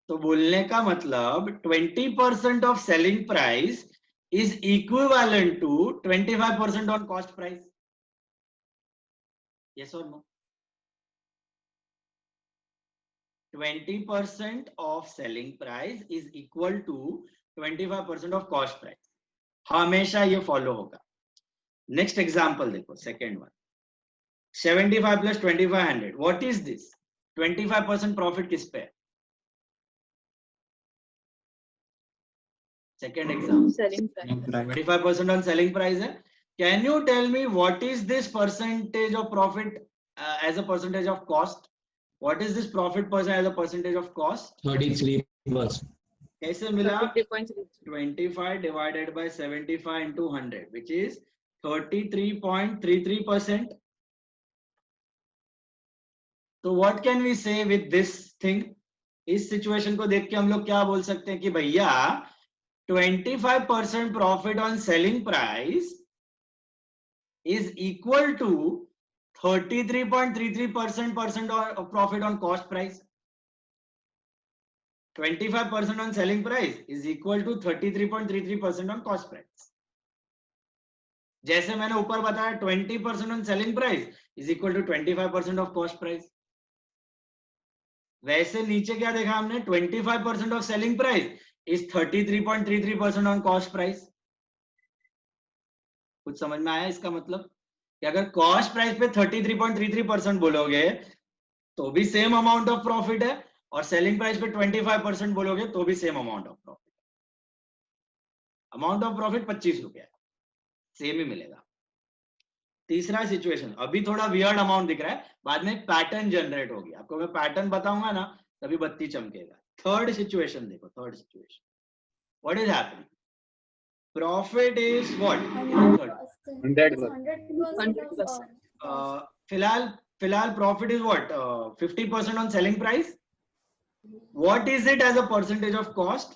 तो बोलने का मतलब 20% of selling price is equivalent to 25% on cost price. Yes or no? 20% of selling price is equal to 25% of cost price. हमेशा ये फॉलो होगा. नेक्स्ट एग्जांपल देखो, second one. 75 plus 2500. What is this? 25% profit किस पे है? Second example. Selling price. 25% on selling price है. Can you tell me what is this percentage of profit as a percentage of cost? What is this profit percent as a percentage of cost? 33%. कैसे मिला? 33.33. 25 divided by 75 into 100, which is 33.33%. So what can we say with this thing? इस situation को देख के हम लोग क्या बोल सकते हैं कि भैया 25% profit on selling price is equal to 33.33% of profit on cost price. 25% on selling price is equal to 33.33% on cost price. जैसे मैंने ऊपर बताया 20% on selling price is equal to 25% of cost price, वैसे नीचे क्या देखा हमने, 25% of selling price is 33.33% on cost price. कुछ समझ में आया इसका मतलब कि अगर कॉस्ट प्राइस पे 33.33% बोलोगे तो भी सेम अमाउंट ऑफ प्रॉफिट है, और सेलिंग प्राइस पे 25% बोलोगे तो भी same amount of profit. Amount of profit 25 रुपया, सेम ही मिलेगा। तीसरा सिचुएशन, अभी थोड़ा वियर्ड अमाउंट दिख रहा है, बाद में पैटर्न जनरेट होगी, आपको मैं पैटर्न बताऊंगा ना तभी बत्ती चमकेगा। थर्ड सिचुएशन देखो, third situation, what is happening, profit is what, 100%. फिलहाल profit is what, 50% on selling price. What is it as a percentage of cost,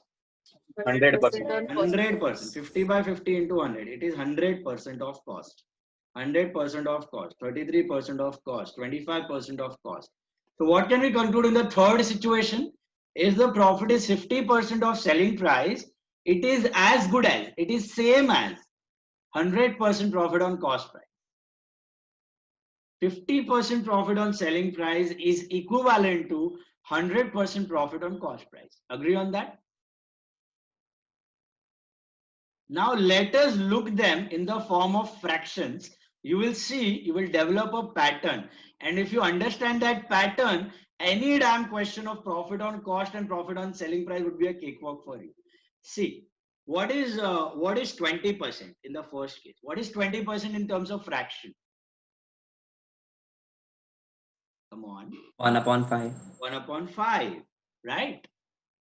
100%. 100%. 50 by 50 into 100, it is 100% of cost. 100% of cost, 33% of cost, 25% of cost. So what can we conclude in the third situation? If the profit is 50% of selling price, it is as good as, it is same as 100% profit on cost price. 50% profit on selling price is equivalent to 100% profit on cost price. Agree on that? Now let us look them in the form of fractions. You will see, you will develop a pattern, and if you understand that pattern, any damn question of profit on cost and profit on selling price would be a cakewalk for you. See, what is 20% in the first case? What is 20% in terms of fraction? Come on. 1/5. 1/5, right?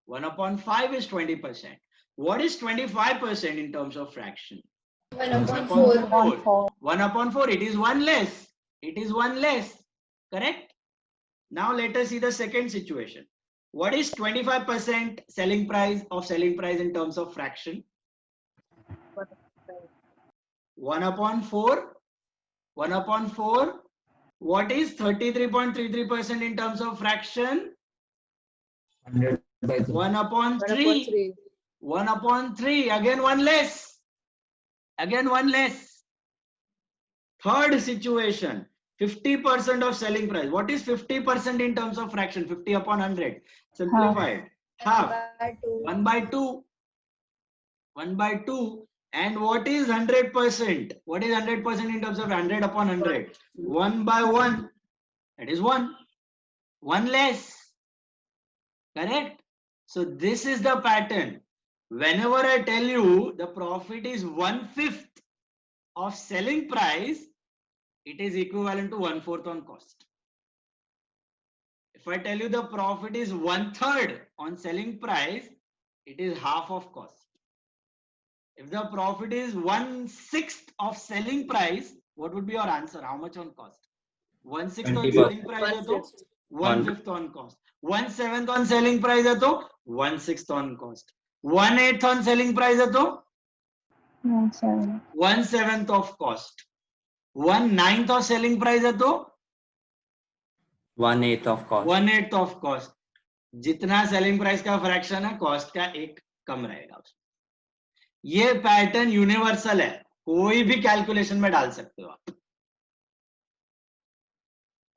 1/5 is 20%. What is 25% in terms of fraction? 1/4. 1/4, it is one less. It is one less. Correct? Now let us see the second situation. What is 25% selling price in terms of fraction? 1/4. 1/4. What is 33.33% in terms of fraction? 100 by 3. 1/3. 1/3. Again one less. Again one less. Third situation, 50% of selling price. What is 50% in terms of fraction? 50/100. Simplified. Half. 1/2. 1/2. And what is 100%? What is 100% in terms of 100/100? 1/1. That is 1. 1 less. Correct? So this is the pattern. Whenever I tell you the profit is 1/5 of selling price, it is equivalent to 1/4 on cost. If I tell you the profit is 1/3 on selling price, it is half of cost. If the profit is 1/6 of selling price, what would be your answer? How much on cost? 1/6 on 20%. selling price है तो 1/5 on cost. 1/7 on selling price है तो 1/6 on cost. 1/8 on selling price है तो 1/7 of cost. 1/9 of selling price है तो 1/8 of cost. 1/8 of cost. जितना selling price का फ्रैक्शन है कॉस्ट का एक कम रहेगा उसमें। ये पैटर्न यूनिवर्सल है, कोई भी कैलकुलेशन में डाल सकते हो आप।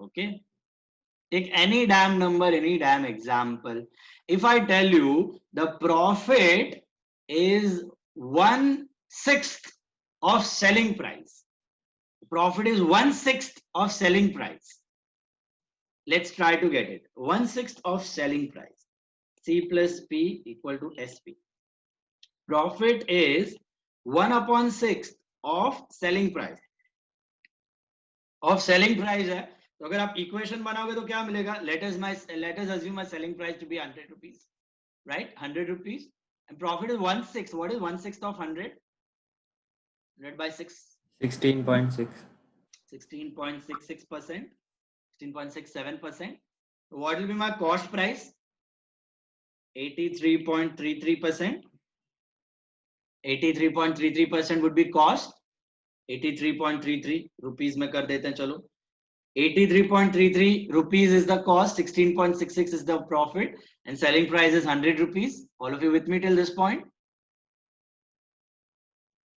Okay, take any damn number, any damn example. If I tell you the profit is 1/6 of selling price, profit is 1/6 of selling price. Let's try to get it. 1/6 of selling price. C plus P equal to SP. Profit is 1/6 of selling price. Of selling price है, तो अगर आप equation बनाओगे तो क्या मिलेगा? Let us assume my selling price to be 100 rupees, right? 100 rupees, and profit is 1/6. What is 1/6 of 100? 100 by 6. 16.6. 16.66%. 16.67%. What will be my cost price? 83.33%. 83.33% would be cost. 83.33 rupees में कर देते हैं चलो. 83.33 rupees is the cost, 16.66 is the profit, and selling price is 100 rupees. All of you with me till this point?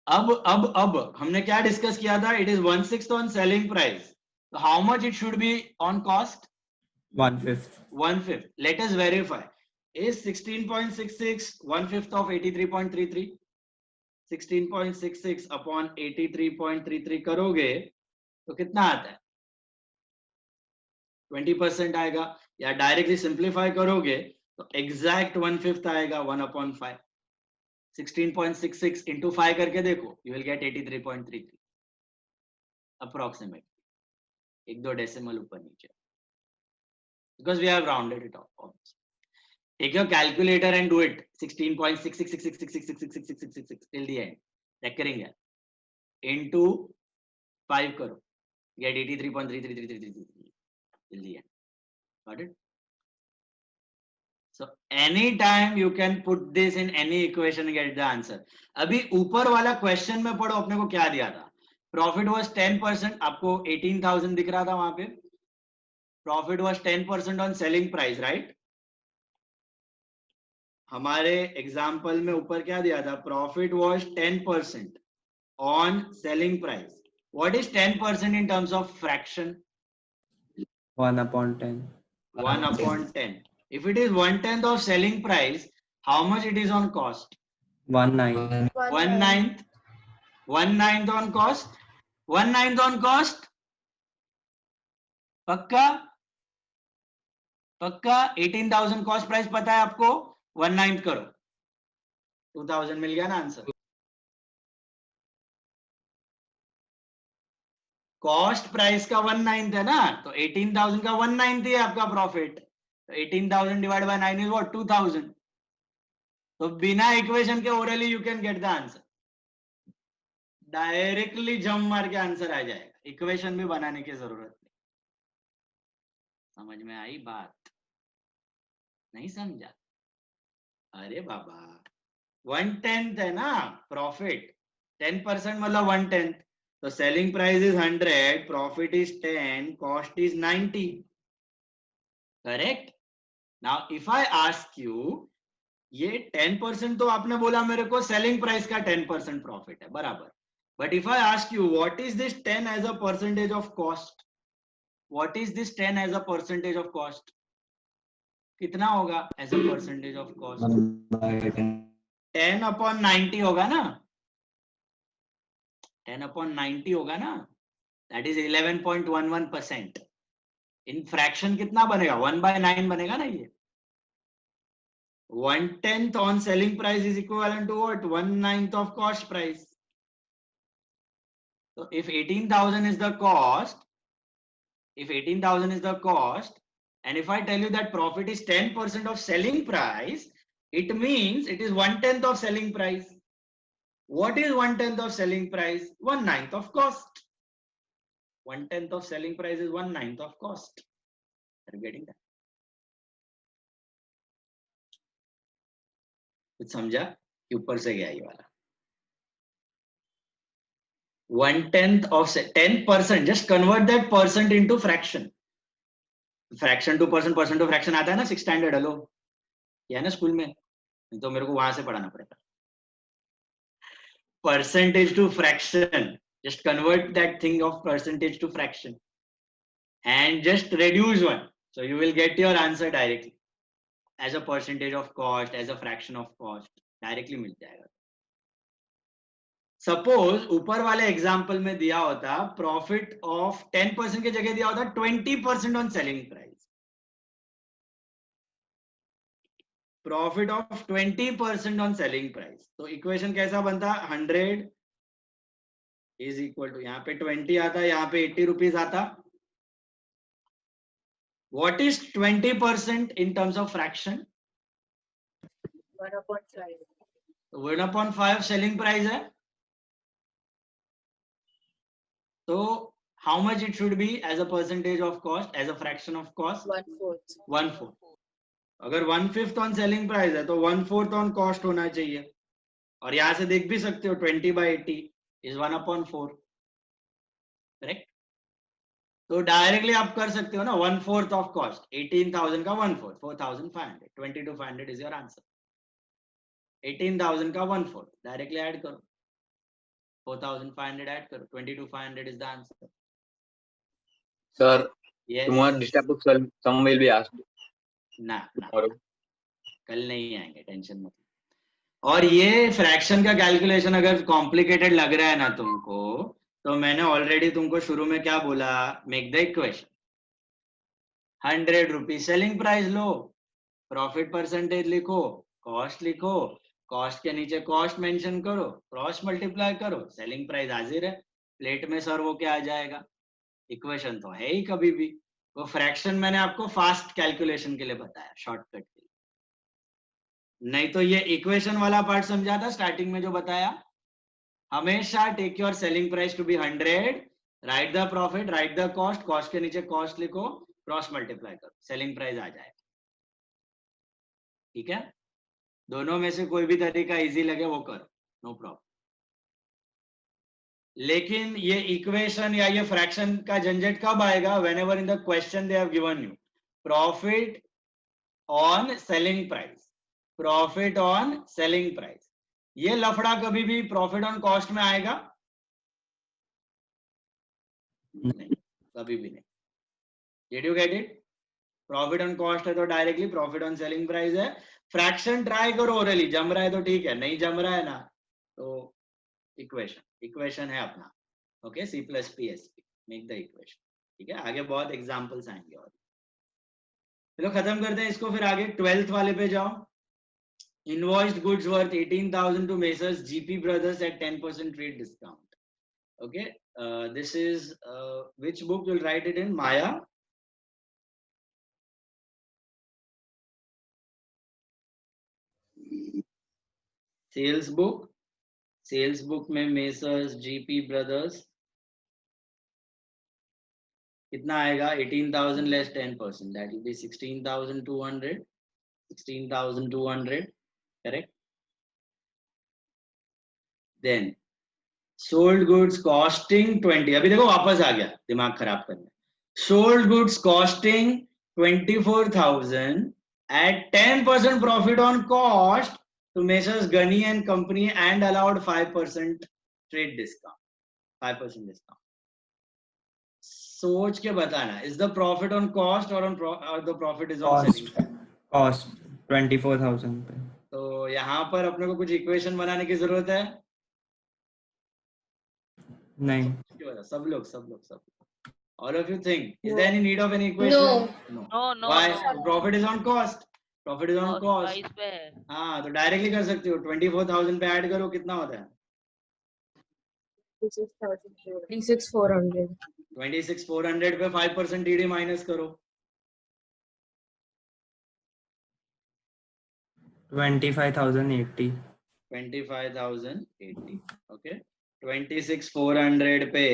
अब हमने क्या discuss किया था? It is 1/6 on selling price. How much it should be on cost? 1/5. 1/5. Let us verify. Is 16.66 1/5 of 83.33? 16.66 upon 83.33 करोगे तो कितना आता है? 20% आएगा. या डायरेक्टली सिंप्लीफाई करोगे तो एग्जैक्ट 1/5 आएगा. 1/5. 16.66 into 5 करके देखो, you will get 83.33 approximate. एक दो डेसिमल ऊपर नीचे, because we have rounded it off. Take your calculator and do it. 16.6666666666 till the end. Recurring है. Into 5 करो, get 83.333333 till the end. Got it? So anytime you can put this in any equation and get the answer. अभी ऊपर वाला question में पढ़ो, अपने को क्या दिया था? Profit was 10%. आपको 18,000 दिख रहा था वहां पे. Profit was 10% on selling price, right? हमारे एग्जाम्पल में ऊपर क्या दिया था? Profit was 10% on selling price. What is 10% in terms of fraction? 1/10. 1/10. If it is 1/10 of selling price, how much it is on cost? 1/9. 1/9. 1/9 on cost. 1/9 on cost. पक्का? पक्का? 18,000 cost price पता है आपको? 1/9 करो, 2,000 मिल गया ना आंसर. कॉस्ट प्राइस का 1/9 है ना, तो 18,000 का 1/9 है आपका profit. 18,000 divide by 9 is what? 2,000. तो बिना इक्वेशन के orally you can get the answer. Directly jump मार के आंसर आ जाएगा, इक्वेशन भी बनाने की जरूरत नहीं. समझ में आई बात? नहीं समझा? अरे बाबा, 1/10 है ना प्रॉफिट. 10% मतलब 1/10. तो selling price is 100, profit is 10, cost is 90. Correct? Now if I ask you, ये 10% तो आपने बोला मेरे को सेलिंग प्राइस का 10% प्रॉफिट है, बराबर. But if I ask you what is this 10 as a percentage of cost? What is this 10 as a percentage of cost? कितना होगा as a percentage of cost? 10/90 होगा ना. 10/90 होगा ना. That is 11.11%. इन फ्रैक्शन कितना बनेगा? 1/9 बनेगा ना. ये 1/10 on selling price is equivalent to what? 1/9 of cost price. So if 18,000 is the cost, and if I tell you that profit is 10% of selling price, it means it is 1/10 of selling price. What is 1/10 of selling price? 1/9 of cost. 1/10 of selling price is 1/9 of cost. Are you getting that? कुछ समझा कि ऊपर से गया ये वाला? 1/10 of 10%. Just convert that percent into fraction. Fraction to percent, percent to fraction आता है ना 6 स्टैंडर्ड. हेलो, ये है ना स्कूल में, तो मेरे को वहां से पढ़ाना पड़ेगा. Percentage to fraction, just convert that thing of percentage to fraction and just reduce one, so you will get your answer directly as a percentage of cost, as a fraction of cost. Directly मिल जाएगा. Suppose ऊपर वाले example में दिया होता profit of 10% की जगह दिया होता 20% on selling price. Profit of 20% on selling price. तो इक्वेशन कैसा बनता? 100 इज इक्वल टू, यहाँ पे 20 आता, यहाँ पे 80 रुपीज आता. What is 20% in terms of fraction? 1/5. 1/5 selling price है. तो how much it should be as a percentage of cost, as a fraction of cost? 1/4. 1/4. अगर 1/5 ऑन सेलिंग प्राइस है तो 1/4 ऑन कॉस्ट होना चाहिए. और यहां से देख भी सकते हो 20/80 is 1/4. करेक्ट? तो डायरेक्टली आप कर सकते हो ना 1/4 ऑफ कॉस्ट. 18,000 का 1/4, 4,500. 22,500 इज योर आंसर. 18,000 का 1/4 डायरेक्टली ऐड करो. 4,500 ऐड करो, 22,500 is the answer. Sir, Yes. tomorrow this type of sum will be asked ना tomorrow. कल नहीं आएंगे, टेंशन मत। और ये फ्रैक्शन का कैलकुलेशन अगर कॉम्प्लिकेटेड लग रहा है ना तुमको, तो मैंने ऑलरेडी तुमको शुरू में क्या बोला, make the equation. 100 rupees selling price low, profit percentage लिखो, कॉस्ट लिखो, कॉस्ट के नीचे कॉस्ट मेंशन करो, क्रॉस मल्टीप्लाई करो, सेलिंग प्राइस हाजिर है प्लेट में सर्व होके आ जाएगा। इक्वेशन तो है ही कभी भी। वो फ्रैक्शन मैंने आपको फास्ट कैलकुलेशन के लिए बताया, शॉर्टकट के लिए, नहीं तो ये इक्वेशन वाला पार्ट समझा था स्टार्टिंग में जो बताया। हमेशा take your selling price to be 100, write the profit, write the cost, cost के नीचे कॉस्ट लिखो, क्रॉस मल्टीप्लाई करो, सेलिंग प्राइस आ जाएगा। ठीक है, दोनों में से कोई भी तरीका इजी लगे वो करो, नो प्रॉब्लम। लेकिन ये इक्वेशन या ये फ्रैक्शन का झंझट कब आएगा, whenever in the question they have given you profit on selling price, profit on selling price. ये लफड़ा कभी भी प्रॉफिट ऑन कॉस्ट में आएगा नहीं, कभी भी नहीं। Did you get it? Profit on cost है तो directly profit on selling price है। फ्रैक्शन ट्राई करो ओरली, जम रहा है तो ठीक है, नहीं जम रहा है ना तो इक्वेशन है अपना। Okay, C plus P S P, make the equation. ठीक है, आगे बहुत एग्जांपल्स आएंगे और चलो खत्म करते हैं इसको, फिर आगे 12th वाले पे जाओ। Invoiced goods worth 18,000 to Messrs GP Brothers at 10% trade discount. Okay, this is which book you'll write it in? Maya. Sales book. Sales book में Messrs GP Brothers कितना आएगा? 18,000 less 10%. That will be 16,200. 16,200. Correct. Then sold goods costing 20, अभी देखो वापस आ गया दिमाग खराब करने। Sold goods costing 24,000 at 10% profit on cost to Messrs Gunny and Company and allowed 5% trade discount, 5% discount. सोच के बताना, is the profit on cost or the profit is on selling price? Cost 24,000 पे। तो यहाँ पर अपने को कुछ इक्वेशन बनाने की जरूरत है? नहीं। सब लोग all of you think, is there any need of any equation? No. Why? Profit is on cost. हाँ, तो डायरेक्टली कर सकते हो, 24,000 पे ऐड करो, कितना होता है? 26,400 26,400 पे 5% TD माइनस करो, 25,080। 25,080. ओके, 26,400 पे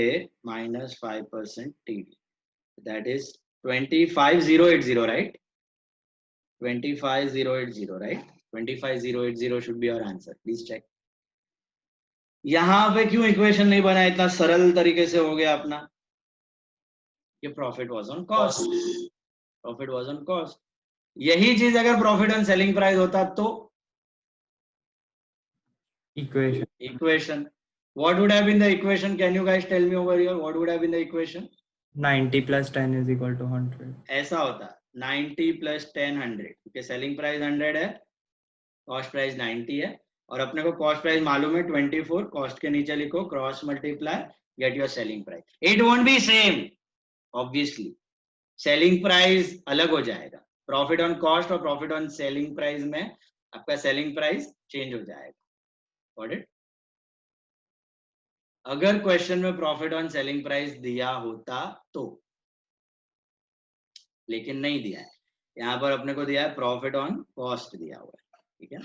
minus 5% TD, that is 25,080, right? 25,080, right? 25,080 should be your answer. Please check. यहाँ पे क्यों इक्वेशन नहीं बना? इतना सरल तरीके से हो गया अपना। ये profit was on cost, profit was on cost. यही चीज अगर प्रॉफिट ऑन सेलिंग प्राइस होता तो equation. What would have been the equation? Can you guys tell me over here? What would have been the equation? 90 plus 10 is equal to 100. ऐसा होता 90 plus 10 100, क्योंकि selling price 100 है, cost price 90 है, और अपने को कॉस्ट प्राइस मालूम है 24, कॉस्ट के नीचे लिखो cross multiply, get your selling price. It won't be same, obviously selling price अलग हो जाएगा, प्रॉफिट ऑन कॉस्ट और प्रॉफिट ऑन सेलिंग प्राइस में आपका सेलिंग प्राइस चेंज हो जाएगा। Got it? अगर क्वेश्चन में प्रॉफिट ऑन सेलिंग प्राइस दिया होता तो, लेकिन नहीं दिया है, यहाँ पर अपने को दिया है प्रॉफिट ऑन कॉस्ट दिया हुआ है। ठीक है,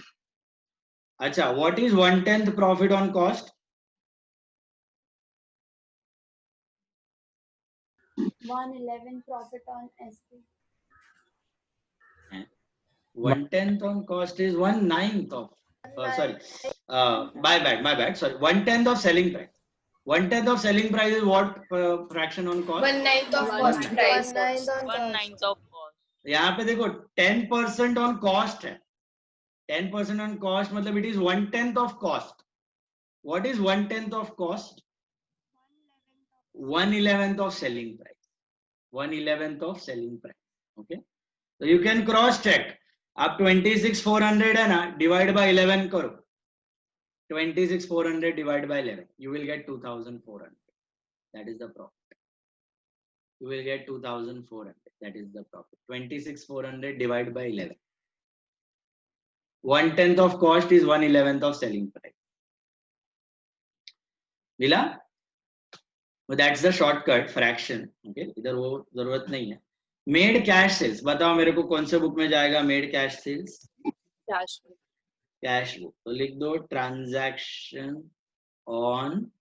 अच्छा, what is 1/10 profit on cost? 111 profit on SP. 1/10 on cost is 1/9 of my bad, sorry, 1/10 of selling price. 1/10 of selling price is what fraction on cost? 1/9 of cost price. 1/9 of cost. यहाँ पे देखो 10% on cost है, 10% on cost मतलब it is 1/10 of cost, What is 1/10 of cost? 1/11 of selling price. 1/11 of selling price. Okay. So you can cross check. आप 26,400 है ना, divide by 11 करो. 26,400 divided by 11. You will get 2,400. That is the profit. You will get 2,400. That is the profit. 26,400 divided by 11. 1/10 of cost is 1/11 of selling price. मिला? So that's the shortcut fraction. Okay. इधर वो जरूरत नहीं है. Made cash sales. बताओ मेरे को कौन से बुक में जाएगा made cash sales? Cash. Cash book. तो लिख दो transaction on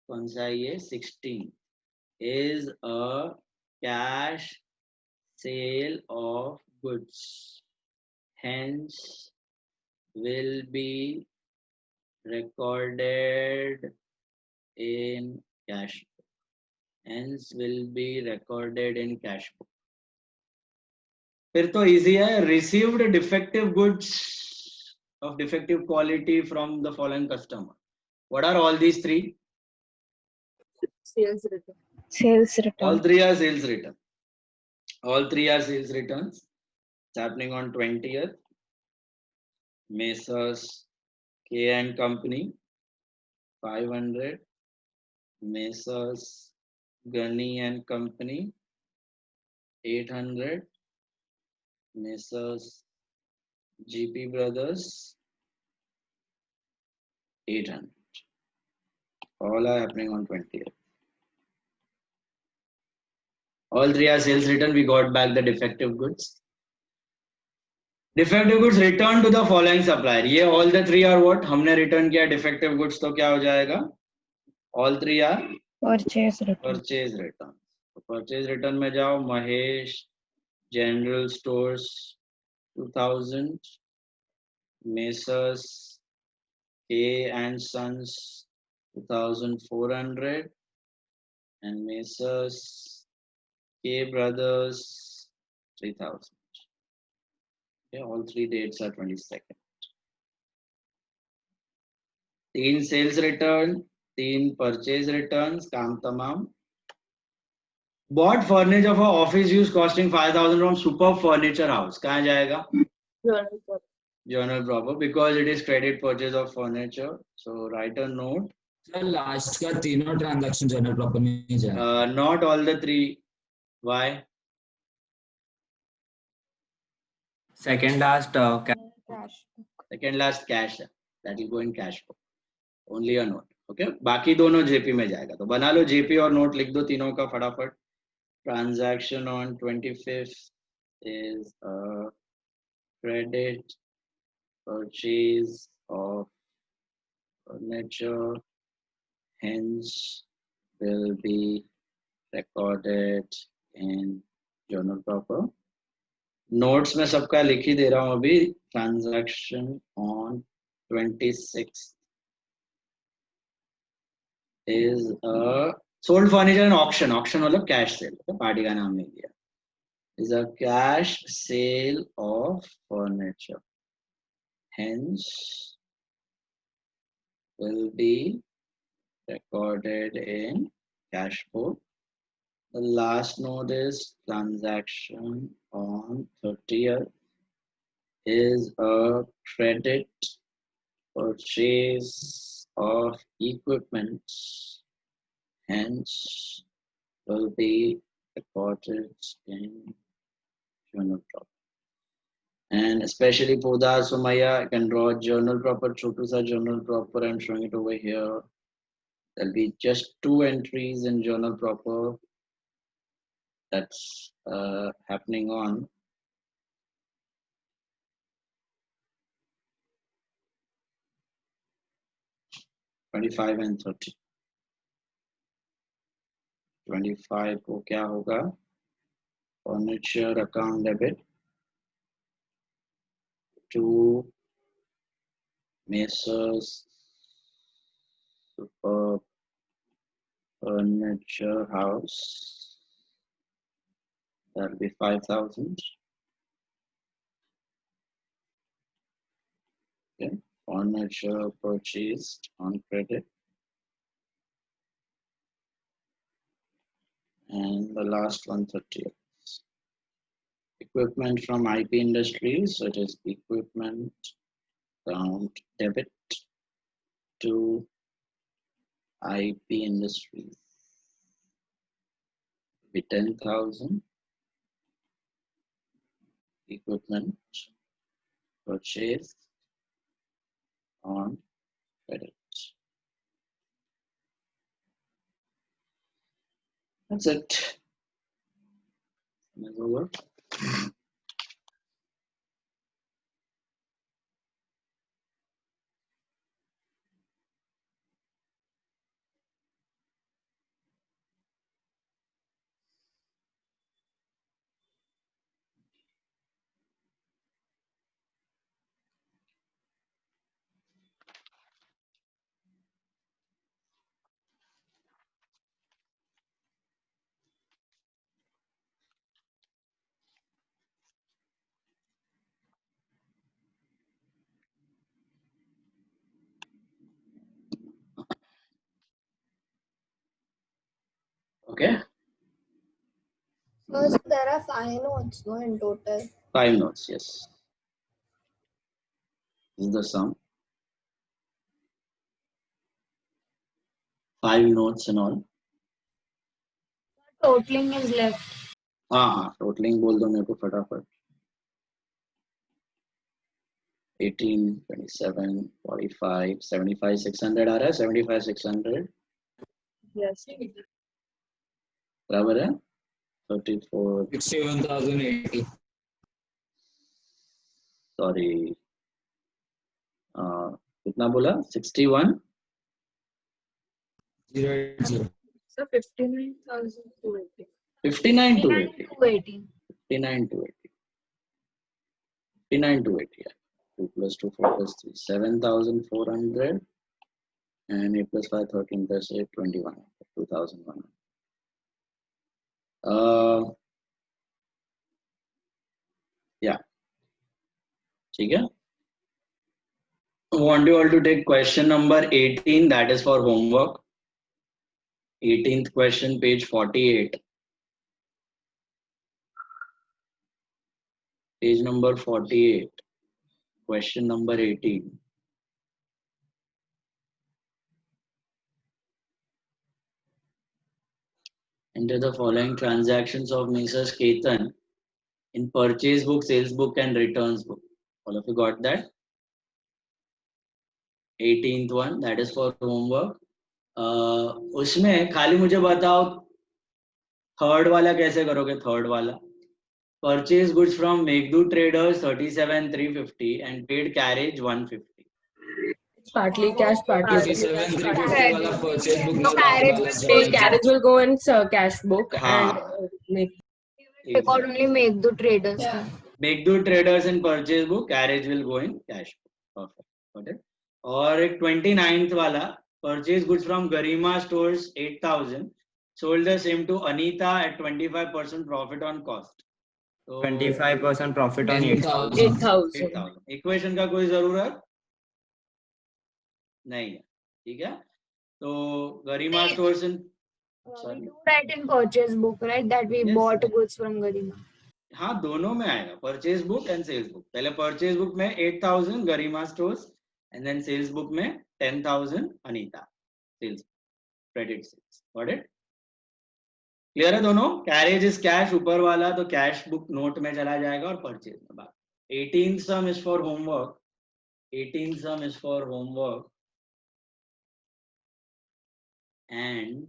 कौन सा ये 16 is a cash sale of goods, hence will be recorded in cash book. Hence will be recorded in cash book. फिर तो easy है. Received defective goods of defective quality from the following customer. What are all these three? Sales return. Sales All return. three are sales return. All three are sales returns. It's happening on 20th. Messrs K and Company 500. Messrs Gunny and Company 800. Messrs GP Brothers 800. All are happening on 20th. All three are sales return. We got back the defective goods. Defective goods returned to the following supplier. ये all the three are what? हमने return किया defective goods तो क्या हो जाएगा? All three are Purchase return. purchase return. तो purchase return में जाओ. Mahesh General Stores 2000. Messrs K and Sons 2,400. And Messrs K Brothers 3,000. Okay, all three dates are 22nd. 3 sales return, 3 purchase returns, काम तमाम. Bought furniture for office use costing 5,000 from Superb Furniture House. कहाँ जाएगा? Journal proper. Journal proper, because it is credit purchase of furniture. So write a note. Sir last का तीनों transaction general proper में ही जाएगा. Not all the three. Why? Second last Cash book. Second last cash. That will go in cash book. Only a note. Okay. बाकी दोनों JP में जाएगा. तो बना लो JP और note लिख दो तीनों का फटाफट. Transaction on 25th is a credit purchase of furniture, hence will be recorded in journal proper. Notes में सबका लिख ही दे रहा हूँ अभी. Transaction on 26th is a sold furniture in auction. Auction मतलब cash sale. पार्टी का नाम नहीं दिया. Is a cash sale of furniture. Hence will be recorded in cash book. The last note is transaction on 30th is a credit purchase of equipment. Hence will be recorded in journal proper. And especially Poda Sumaya, I can draw a journal proper, Chotusa journal proper. I'm showing it over here. There'll be just 2 entries in journal proper. That's happening on 25 and 30. 25 को क्या होगा? Furniture account debit to Messrs Superb Furniture House. That'll be 5,000. Okay. Furniture purchased on credit. And the last one, 30th. Equipment from IP Industries, such as equipment account debit to IP Industries. Be 10,000. Equipment purchased on credit. That's it. It's over. Okay, First, there are 5 notes, no, in total. 5 notes, yes. This is the sum. 5 notes and all. Totaling is left. हाँ totalling बोल दो मेरे को फटाफट. 18, 27, 45, 75, 600 आ रहा है. 75, 600 Yes. बराबर है. 34, 61,080. सॉरी कितना बोला? 61, 080. So 59,280. 59 to 80. 280. 59 to 80. 59 to 80. 2 plus 2, 4 plus 3, 7,400. And 8 plus 5, 13 plus 8, 21. 2,100. Yeah. ठीक है. I want you all to take question number 18, that is for homework. 18th question, page 48. Page number 48. Question number 18. Enter the following transactions of Messrs. Ketan in purchase book, sales book, and returns book. All of you got that? 18th one, that is for homework. उसमें खाली मुझे बताओ third वाला कैसे करोगे. Third वाला purchase goods from Meghdut traders 37,350 and paid carriage 150. Partly cash, partly 57,350 वाला purchase book No, carriage वाला will The carriage will go in cash book हाँ. and make Record only make the traders. Meghdut traders and purchase book, carriage will go in cash book. Perfect. Got it. और एक 29th वाला purchase goods from Garima stores 8,000, sold the same to Anita at 25% profit on cost. So 25% profit on 8,000. 8,000. 8,000. Equation का कोई जरूरत नहीं है. ठीक है. तो Garima stores in We do write in purchase book, right? That we Yes. bought goods from Garima. हाँ दोनों में आएगा. Purchase book and sales book. पहले परचेज बुक में 8,000 Garima stores and then sales book में 10,000 Anita sales credit sales. Got it? Clear है दोनों? Carriage is cash ऊपर वाला तो कैश बुक नोट में चला जाएगा और परचेज में बात. 18th sum is for homework. 18th sum is for homework and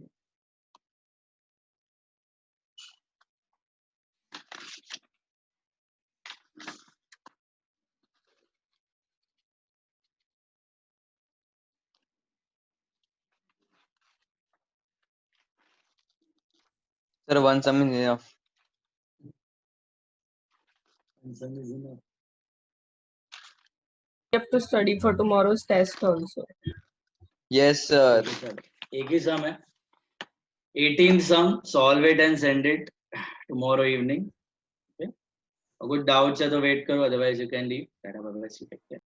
Sir, one sum is enough. sum is enough. You have to study for tomorrow's test also. Yes, sir. Okay, sir. एक ही sum है. 18th sum, solve it and send it tomorrow evening. Okay. अगर doubts है तो wait करो, otherwise you can leave. Otherwise you take care.